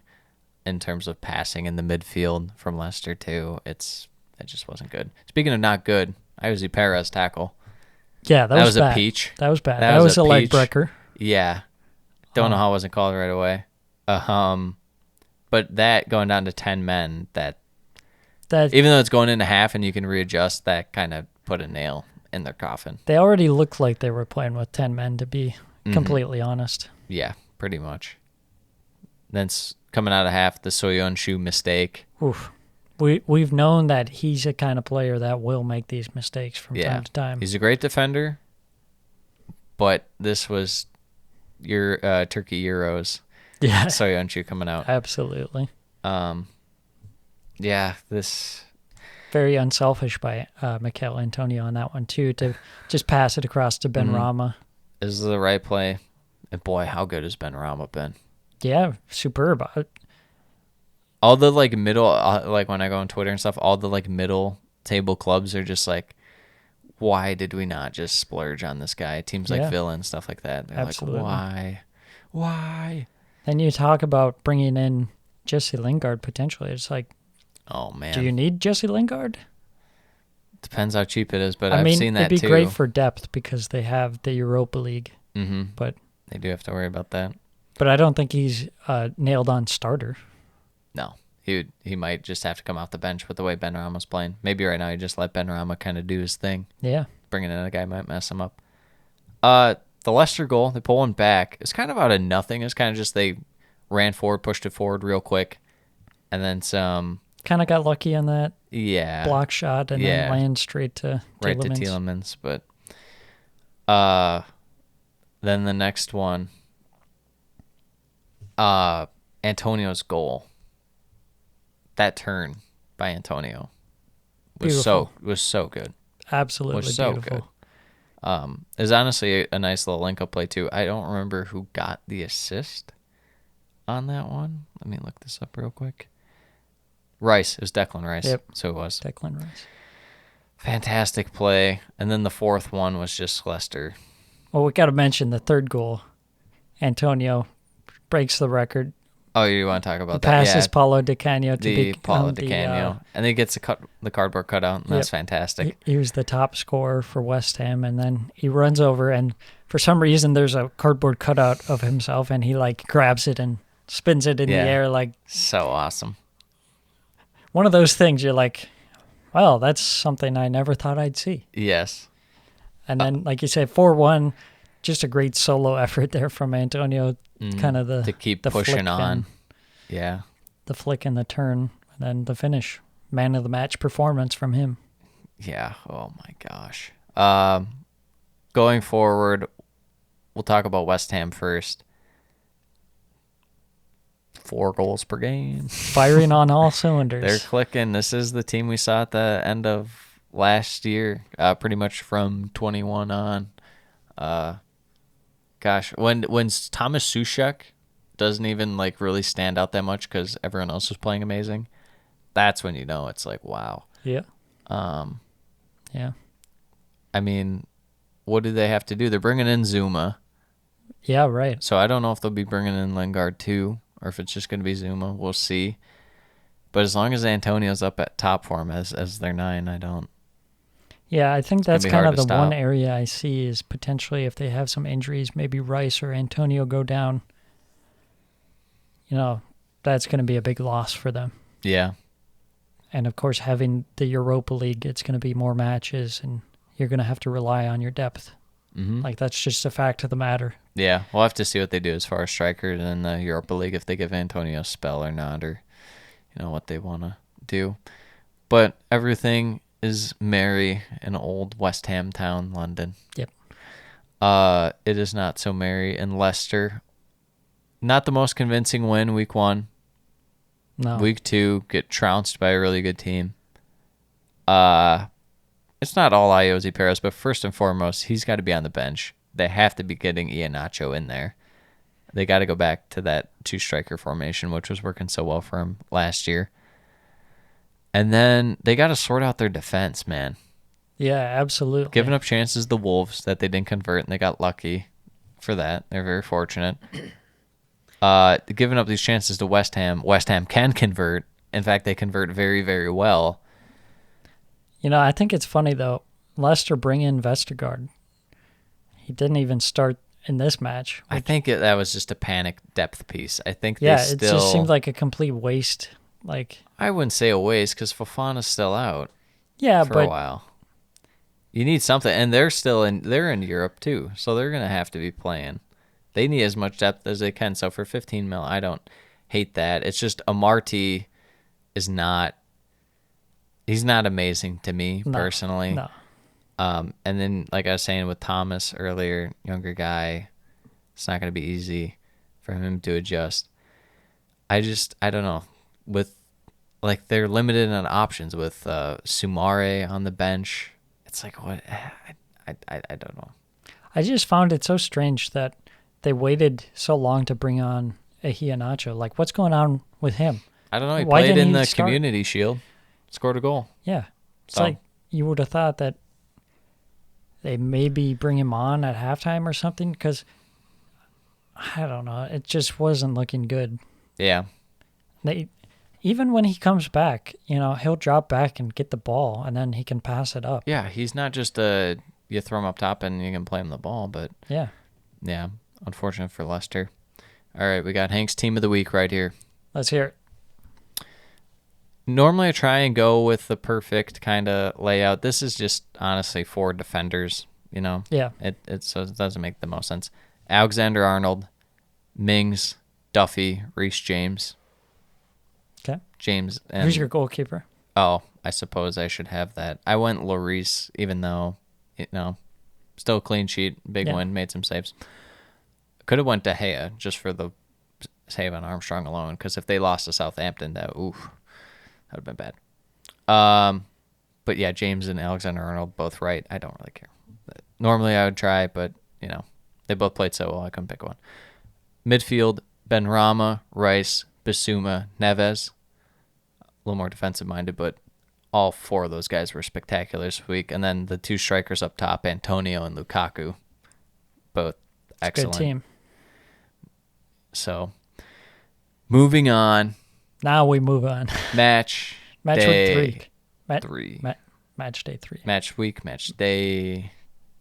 in terms of passing in the midfield from Leicester too. It just wasn't good. Speaking of not good, Iosi Perez tackle. Yeah, that was bad. A peach. That was bad. That was a leg breaker. Yeah. Don't know how it wasn't called right away. But that going down to 10 men, that even though it's going into half and you can readjust, that kind of put a nail in their coffin. They already looked like they were playing with 10 men, to be completely honest. Yeah, pretty much. Then coming out of half, the Soyuncu mistake. Oof. We've known that he's a kind of player that will make these mistakes from time to time. He's a great defender, but this was your Turkey Euros. Yeah. Soyuncu coming out. Absolutely. This... Very unselfish by Mikel Antonio on that one, too, to just pass it across to Benrahma. This is the right play. And boy, how good has Benrahma been? Yeah, superb. All the like middle, like when I go on Twitter and stuff, all the like middle table clubs are just like, why did we not just splurge on this guy? Teams like Villa and stuff like that. They're Absolutely. Like, why? Then you talk about bringing in Jesse Lingard potentially. It's like, oh man, do you need Jesse Lingard? Depends how cheap it is, but I've seen that too. it'd be great for depth because they have the Europa League. But they do have to worry about that. But I don't think he's nailed on starter. No, he might just have to come off the bench with the way Benrahma's playing. Maybe right now you just let Benrahma kind of do his thing. Yeah. Bringing in a guy might mess him up. The Leicester goal, they pull one back. It's kind of out of nothing. It's kind of just they ran forward, pushed it forward real quick, and then some. Kind of got lucky on that block shot and then land straight to Tielemans. Right to Tielemans. But then the next one, Antonio's goal. That turn by Antonio was so good. Absolutely was so beautiful. Good. It was honestly a nice little link-up play, too. I don't remember who got the assist on that one. Let me look this up real quick. Rice. It was Declan Rice. Yep. So it was. Declan Rice. Fantastic play. And then the fourth one was just Lester. Well, we got to mention the third goal. Antonio breaks the record. Oh, you want to talk about that? Passes Paulo Di Canio to be Paulo Di Canio. And then he gets the cardboard cutout, and that's fantastic. He was the top scorer for West Ham, and then he runs over, and for some reason there's a cardboard cutout of himself, and he like grabs it and spins it in the air. Like so awesome. One of those things you're like, well, that's something I never thought I'd see. Yes. And then, like you said, 4-1, just a great solo effort there from Antonio. Kind of to keep pushing on. Yeah. The flick and the turn, and then the finish. Man of the match performance from him. Yeah. Oh my gosh. Going forward, we'll talk about West Ham first. 4 goals per game. Firing on all cylinders. They're clicking. This is the team we saw at the end of last year, pretty much from 21 on. Gosh, when Thomas Suchek doesn't even like really stand out that much because everyone else was playing amazing, that's when you know it's like, wow. Yeah. Yeah. I mean, what do they have to do? They're bringing in Zuma. Yeah, right. So I don't know if they'll be bringing in Lingard too, or if it's just going to be Zuma. We'll see. But as long as Antonio's up at top form as their 9, I don't. Yeah, I think that's be kind hard of to the one stop. area I see is potentially if they have some injuries, maybe Rice or Antonio go down. You know, that's going to be a big loss for them. Yeah. And of course, having the Europa League, it's going to be more matches, and you're going to have to rely on your depth. Mm-hmm. Like, that's just a fact of the matter. Yeah, we'll have to see what they do as far as strikers in the Europa League, if they give Antonio a spell or not, or what they want to do. But everything is merry in old West Ham town, London. Yep. It is not so merry in Leicester. Not the most convincing win week 1. No. Week 2, get trounced by a really good team. It's not all Iosi Perez, but first and foremost, he's got to be on the bench. They have to be getting Iheanacho in there. They got to go back to that 2-striker formation, which was working so well for him last year. And then they got to sort out their defense, man. Yeah, absolutely. Giving up chances to the Wolves that they didn't convert, and they got lucky for that. They're very fortunate. Giving up these chances to West Ham. West Ham can convert. In fact, they convert very, very well. You know, I think it's funny, though. Leicester bring in Vestergaard. He didn't even start in this match. I think that was just a panic depth piece. I think Yeah, they it still... just seemed like a complete waste. Like, I wouldn't say a waste because Fofana's still out yeah, for but a while. You need something, and they're in Europe too, so they're gonna have to be playing. They need as much depth as they can. So for 15 mil, I don't hate that. It's just Amartey is not. He's not amazing to me personally. No. And then, like I was saying with Thomas earlier, younger guy, it's not going to be easy for him to adjust. I don't know. With, like, they're limited on options with Sumare on the bench. It's like, what? I don't know. I just found it so strange that they waited so long to bring on Iheanacho. Like, what's going on with him? I don't know. He Why played didn't in he the start? Community Shield, scored a goal. Yeah. It's So- like you would have thought that they maybe bring him on at halftime or something because, I don't know, it just wasn't looking good. Yeah. Even when he comes back, he'll drop back and get the ball, and then he can pass it up. Yeah, he's not just you throw him up top and you can play him the ball, but Yeah. yeah, unfortunate for Leicester. All right, we got Hank's Team of the Week right here. Let's hear it. Normally I try and go with the perfect kind of layout. This is just honestly 4 defenders, Yeah. So it doesn't make the most sense. Alexander-Arnold, Mings, Duffy, Reece James. Okay. James and Who's your goalkeeper? Oh, I suppose I should have that. I went Lloris, even though, still a clean sheet, big Yeah. win, made some saves. Could have went De Gea just for the save on Armstrong alone, because if they lost to Southampton, that would have been bad. But yeah, James and Alexander-Arnold both right. I don't really care. Normally I would try, but, they both played so well, I couldn't pick one. Midfield, Benrahma, Rice, Bissouma, Neves. A little more defensive-minded, but all 4 of those guys were spectacular this week. And then the 2 strikers up top, Antonio and Lukaku, both excellent. Good team. So, moving on. Now we move on. Match Match week 3. 3. Match day 3. Match week, match day,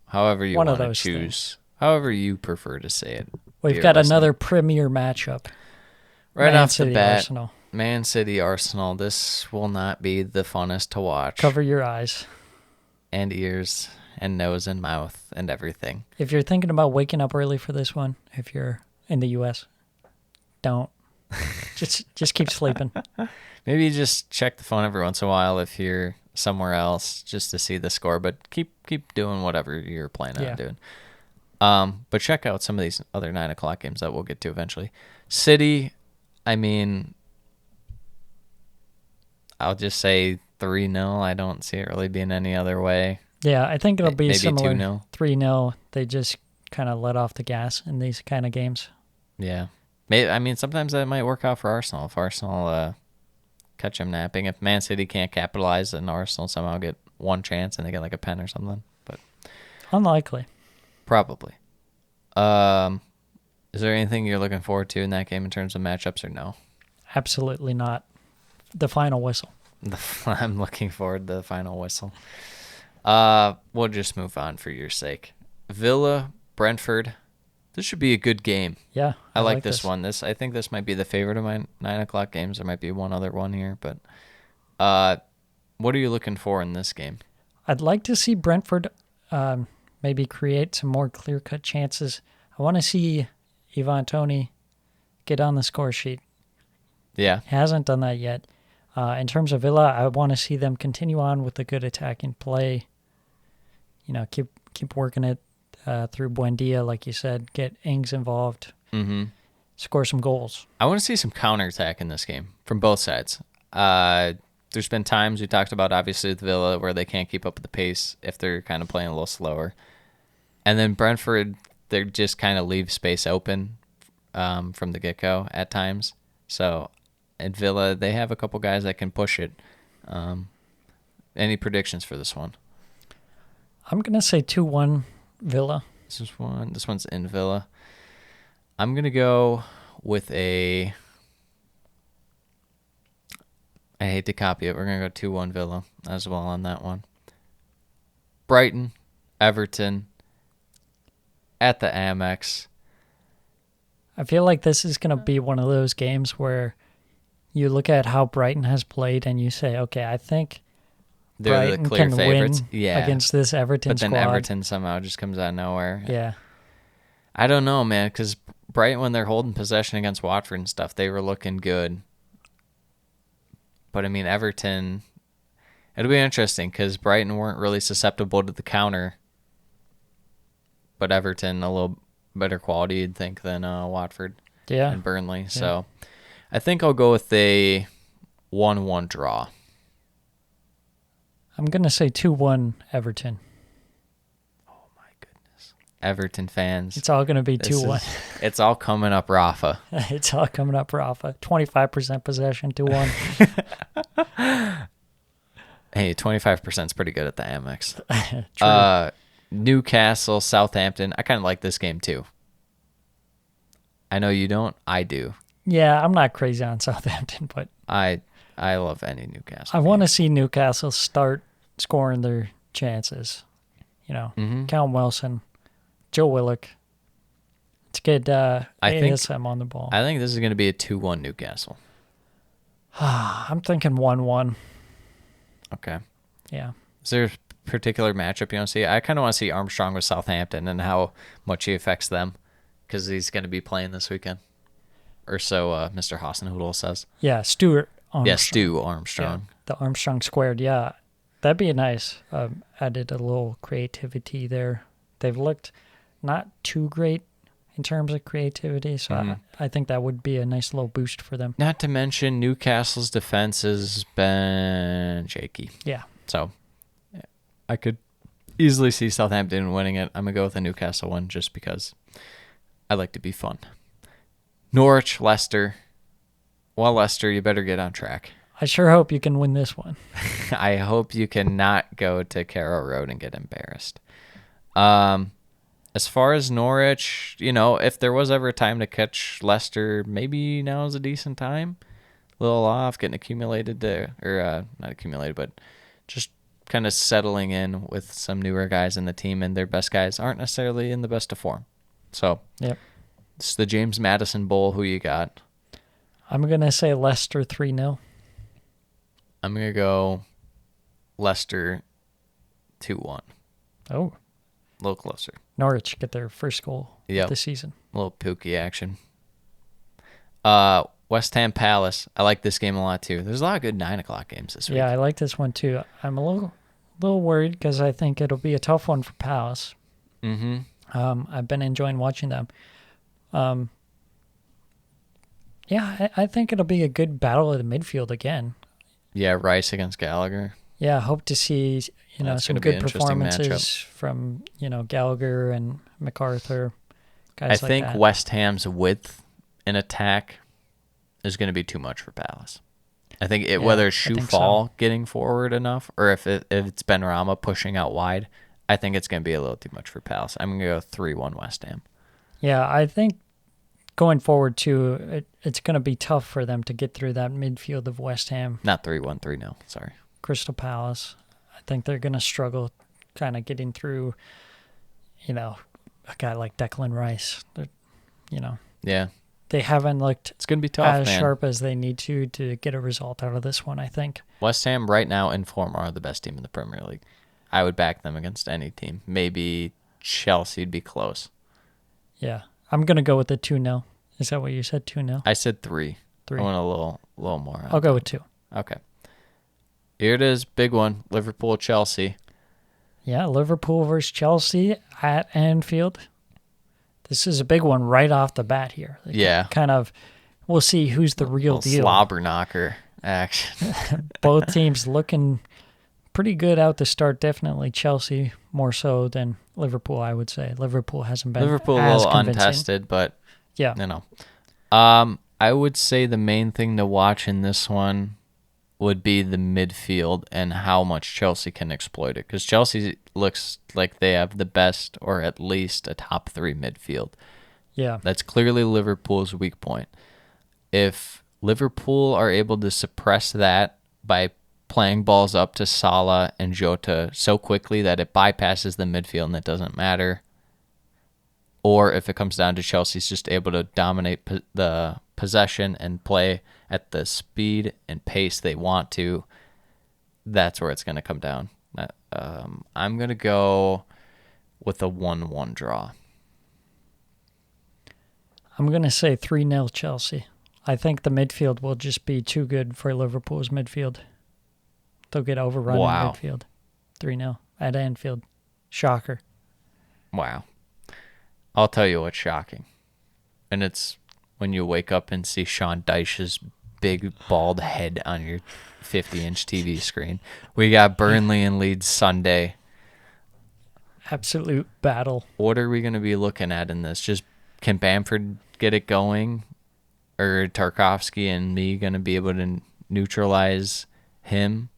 however you One of want to those choose. things. However you prefer to say it. We've dear got listener. another premier matchup. Right Man off City, the bat, Arsenal. Man City, Arsenal. This will not be the funnest to watch. Cover your eyes. And ears and nose and mouth and everything. If you're thinking about waking up early for this one, if you're in the U.S., don't. just keep sleeping. Maybe just check the phone every once in a while if you're somewhere else just to see the score, but keep doing whatever you're planning on doing. But check out some of these other 9 o'clock games that we'll get to eventually. City, I mean, I'll just say 3-0. I don't see it really being any other way. Yeah, I think it'll be Maybe similar. 2-0. 3-0. They just kind of let off the gas in these kind of games. Yeah. Maybe, I mean, sometimes that might work out for Arsenal. If Arsenal catch them napping. If Man City can't capitalize, then Arsenal somehow get one chance and they get like a pen or something. But Unlikely. probably. Is there anything you're looking forward to in that game in terms of matchups or no? Absolutely not. The final whistle. I'm looking forward to the final whistle. We'll just move on for your sake. Villa, Brentford. This should be a good game. Yeah, I like this one. I think this might be the favorite of my 9 o'clock games. There might be one other one here, but what are you looking for in this game? I'd like to see Brentford maybe create some more clear-cut chances. I want to see Ivan Toney get on the score sheet. Yeah. He hasn't done that yet. In terms of Villa, I want to see them continue on with the good attacking play. You know, keep working it through Buendia, like you said. Get Ings involved. Mm-hmm. Score some goals. I want to see some counterattack in this game from both sides. There's been times we talked about, obviously, with Villa where they can't keep up with the pace if they're kind of playing a little slower. And then Brentford, they just kind of leave space open from the get-go at times. So at Villa, they have a couple guys that can push it. Any predictions for this one? I'm going to say 2-1 Villa. This one's in Villa. I'm going to go with I hate to copy it. We're going to go 2-1 Villa as well on that one. Brighton, Everton, at the Amex. I feel like this is going to be one of those games where you look at how Brighton has played and you say, okay, I think They're Brighton the clear can favorites. win Yeah. against this Everton But then squad. Everton somehow just comes out of nowhere. Yeah. I don't know, man, because Brighton, when they're holding possession against Watford and stuff, they were looking good. But, I mean, Everton, it'll be interesting because Brighton weren't really susceptible to the counter. But Everton, a little better quality, you'd think, than Watford and Burnley. Yeah. So I think I'll go with a 1-1 draw. I'm going to say 2-1 Everton. Oh, my goodness. Everton fans. It's all going to be 2-1. It's all coming up, Rafa. It's all coming up, Rafa. 25% possession, 2-1. Hey, 25% is pretty good at the Amex. True. Newcastle, Southampton. I kind of like this game too. I know you don't. I do. Yeah, I'm not crazy on Southampton, but I love any Newcastle. I want to see Newcastle start scoring their chances. You know, Callum Wilson, Joe Willock. Let's get ASM on the ball. I think this is going to be a 2-1 Newcastle. I'm thinking 1-1. Okay. Yeah. Is there a particular matchup you want to see? I kind of want to see Armstrong with Southampton and how much he affects them because he's going to be playing this weekend. Or so Mr. Hasenhudl says. Yeah, Stuart Armstrong. Yeah, Stu Armstrong. Yeah, the Armstrong squared, yeah. That'd be nice. Added a little creativity there. They've looked not too great in terms of creativity, so I think that would be a nice little boost for them. Not to mention Newcastle's defense has been shaky. Yeah. So I could easily see Southampton winning it. I'm going to go with a Newcastle one just because I like to be fun. Norwich, Lester. Well, Lester, you better get on track. I sure hope you can win this one. I hope you cannot go to Carrow Road and get embarrassed. As far as Norwich, you know, if there was ever a time to catch Leicester, maybe now is a decent time. A little off, getting accumulated there, or not accumulated, but just kind of settling in with some newer guys in the team, and their best guys aren't necessarily in the best of form. So, Yep. It's the James Madison Bowl. Who you got? I'm going to say Leicester 3-0. I'm going to go Leicester 2-1. Oh. A little closer. Norwich get their first goal of the season. A little pooky action. West Ham Palace. I like this game a lot too. There's a lot of good 9 o'clock games this week. Yeah, I like this one too. I'm a little worried because I think it'll be a tough one for Palace. I've been enjoying watching them. Yeah, I think it'll be a good battle of the midfield again. Yeah, Rice against Gallagher. Yeah, I hope to see, That's some gonna be good an interesting performances from, Gallagher and MacArthur, I guys like think that. West Ham's width in attack is going to be too much for Palace. I think whether it's I think Fall getting forward enough or if it's Benrahma pushing out wide, I think it's going to be a little too much for Palace. I'm going to go 3-1 West Ham. Yeah, I think going forward, too, it's going to be tough for them to get through that midfield of West Ham. Not 3-1, 3-0. Sorry. Crystal Palace. I think they're going to struggle kind of getting through, a guy like Declan Rice. Yeah. They haven't looked It's going to be tough, as man. sharp as they need to get a result out of this one, I think. West Ham right now in form are the best team in the Premier League. I would back them against any team. Maybe Chelsea would be close. Yeah. I'm going to go with the 2-0. Is that what you said, 2-0? I said 3. 3. I want a little more. I'll go with 2. Okay. Here it is, big one, Liverpool Chelsea. Yeah, Liverpool versus Chelsea at Anfield. This is a big one right off the bat here. Yeah. Kind of, we'll see who's the real Little deal. slobber knocker action. Both teams looking pretty good out to start. Definitely Chelsea more so than Liverpool, I would say. Liverpool hasn't been Liverpool a as little convincing. untested, but Yeah. I would say the main thing to watch in this one would be the midfield and how much Chelsea can exploit it. Because Chelsea looks like they have the best or at least a top 3 midfield. Yeah. That's clearly Liverpool's weak point. If Liverpool are able to suppress that by playing balls up to Salah and Jota so quickly that it bypasses the midfield and it doesn't matter, or if it comes down to Chelsea's just able to dominate the possession and play at the speed and pace they want to, that's where it's going to come down. I'm going to go with a 1-1 draw. I'm going to say 3-0 Chelsea. I think the midfield will just be too good for Liverpool's midfield. They'll get overrun in midfield. 3-0 at Anfield. Shocker. Wow. I'll tell you what's shocking. And it's when you wake up and see Sean Dyche's big bald head on your 50-inch TV screen. We got Burnley and Leeds Sunday. Absolute battle. What are we going to be looking at in this? Just can Bamford get it going? Or Tarkovsky and me going to be able to neutralize him?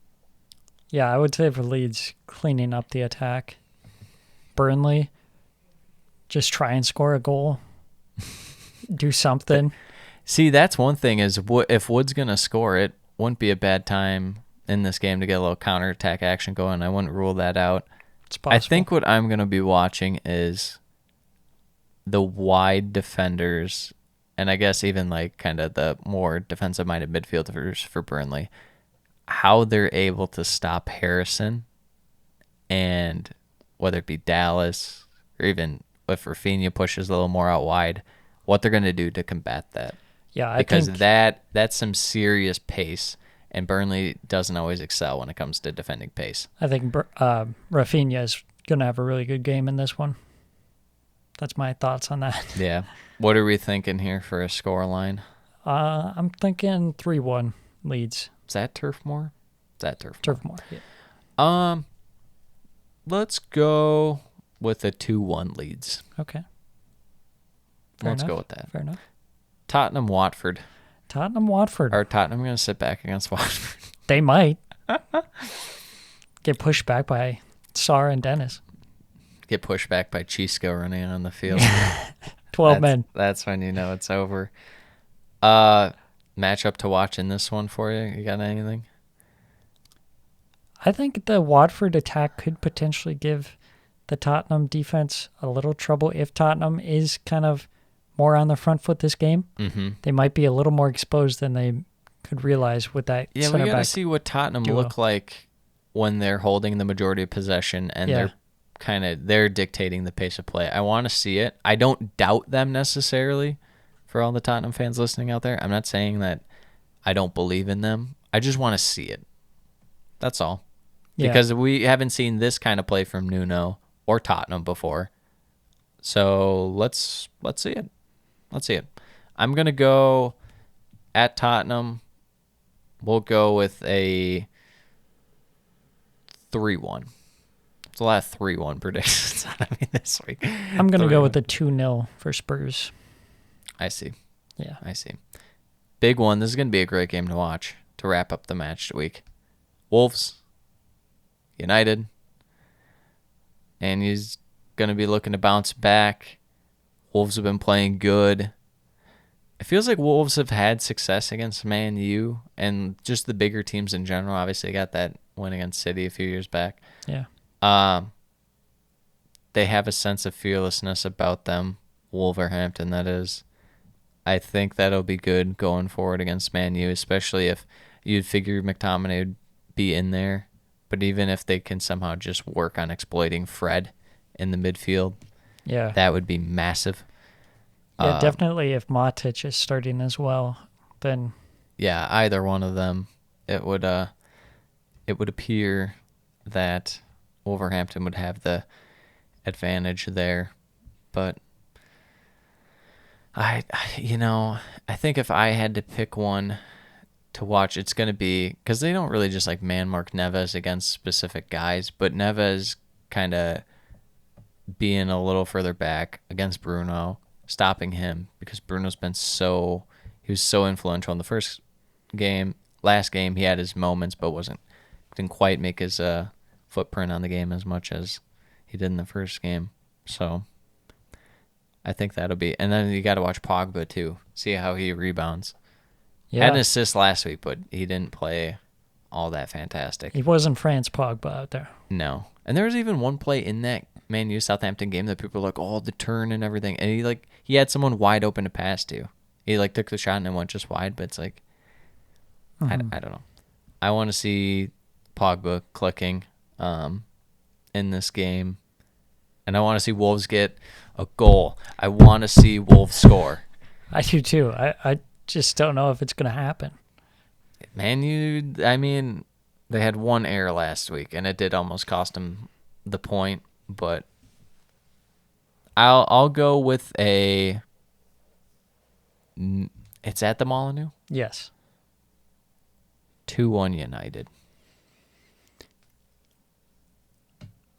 Yeah, I would say for Leeds, cleaning up the attack. Burnley, just try and score a goal. Do something. See, that's one thing is if Wood's going to score it, wouldn't be a bad time in this game to get a little counterattack action going. I wouldn't rule that out. It's possible. I think what I'm going to be watching is the wide defenders, and I guess even like kind of the more defensive-minded midfielders for Burnley, how they're able to stop Harrison, and whether it be Dallas or even if Rafinha pushes a little more out wide, what they're going to do to combat that. Yeah, because think that's some serious pace, and Burnley doesn't always excel when it comes to defending pace. I think Rafinha is going to have a really good game in this one. That's my thoughts on that. Yeah. What are we thinking here for a score line? I'm thinking 3-1 Leeds. Is that Turf Moor? Turf Moor, yeah. Let's go with a 2-1 Leeds. Okay. Let's go with that. Fair enough. Tottenham Watford. Tottenham Watford. Or Tottenham going to sit back against Watford. They might get pushed back by Sarr and Dennis. Get pushed back by Chisco running on the field. 12 men. That's when you know it's over. Matchup to watch in this one for you? You got anything? I think the Watford attack could potentially give the Tottenham defense a little trouble if Tottenham is kind of more on the front foot this game. Mm-hmm. They might be a little more exposed than they could realize with that Yeah, center we got to back see what Tottenham duo. look like when they're holding the majority of possession and they're dictating the pace of play. I want to see it. I don't doubt them necessarily. For all the Tottenham fans listening out there, I'm not saying that I don't believe in them. I just want to see it. That's all. Yeah. Because we haven't seen this kind of play from Nuno or Tottenham before. So let's see it. Let's see it. I'm going to go At Tottenham, we'll go with a 3-1. There's a lot of 3-1 predictions on me this week. I'm going to go 3-1. with a 2-0 for Spurs. I see. Yeah. I see. Big one. This is going to be a great game to watch to wrap up the match week. Wolves, United, and he's going to be looking to bounce back. Wolves have been playing good. It feels like Wolves have had success against Man U and just the bigger teams in general. Obviously, they got that win against City a few years back. Yeah. They have a sense of fearlessness about them. Wolverhampton, that is. I think that'll be good going forward against Man U, especially if you'd figure McTominay would be in there. But even if they can somehow just work on exploiting Fred in the midfield, Yeah. that would be massive. Yeah, definitely if Matic is starting as well, then Yeah, either one of them, it would appear that Wolverhampton would have the advantage there. But I think if I had to pick one to watch, it's going to be, because they don't really just like man mark Neves against specific guys, but Neves kind of being a little further back against Bruno, stopping him, because Bruno's been he was so influential in the first game. Last game he had his moments, but didn't quite make his footprint on the game as much as he did in the first game. So I think that'll be, and then you got to watch Pogba too, see how he rebounds. yeah. Had an assist last week, but he didn't play all that fantastic. He wasn't France Pogba out there. No. And there was even one play in that Man U Southampton game that people were like, oh, the turn and everything. And he had someone wide open to pass to. He took the shot and it went just wide, but it's like, I don't know. I want to see Pogba clicking in this game. And I want to see Wolves get a goal. I want to see Wolves score. I do too. I just don't know if it's going to happen. Man U, I mean, they had one error last week, and it did almost cost them the point. But I'll go with it's at the Molineux? Yes. 2-1 United.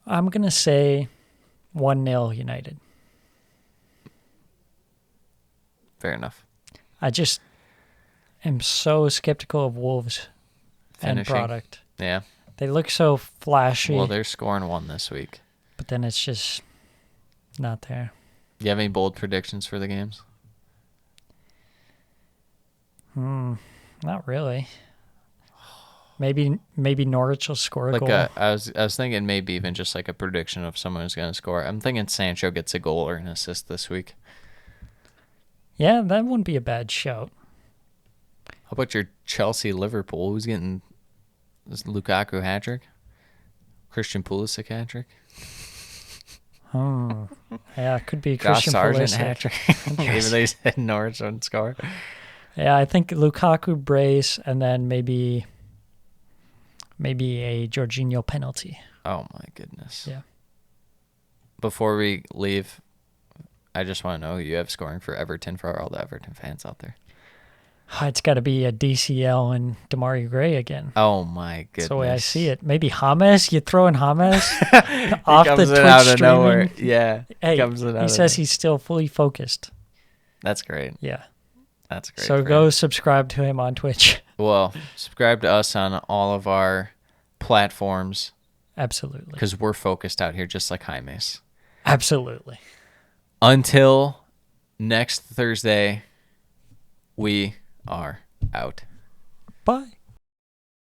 I'm going to say 1-0 United. Fair enough. I just am so skeptical of Wolves and Finishing. product. Yeah. They look so flashy, Well, they're scoring one this week. but then it's just not there. Do you have any bold predictions for the games? Not really. Maybe Norwich will score a goal. I was thinking maybe even just like a prediction of someone who's going to score. I'm thinking Sancho gets a goal or an assist this week. Yeah, that wouldn't be a bad shout. How about your Chelsea Liverpool? Who's getting this Lukaku hat trick? Christian Pulisic hat trick? Yeah, it could be Josh Christian Sargent Pulisic. hat trick. Even though he said Norwich wouldn't score. Yeah, I think Lukaku brace and then maybe a Jorginho penalty. Oh my goodness. Yeah. Before we leave, I just want to know who you have scoring for Everton, for all the Everton fans out there. It's got to be a DCL and Damari Gray again. Oh my goodness. That's the way I see it. Maybe James. You throw in James off the Comes in Twitch out of streaming. nowhere. Yeah. Hey, Comes in out he of says nowhere. he's still fully focused. That's great. Yeah. That's great. So for go him. subscribe to him on Twitch. Well, subscribe to us on all of our platforms Absolutely. because we're focused out here just like Jaime's. Absolutely. Until next Thursday, we are out. Bye.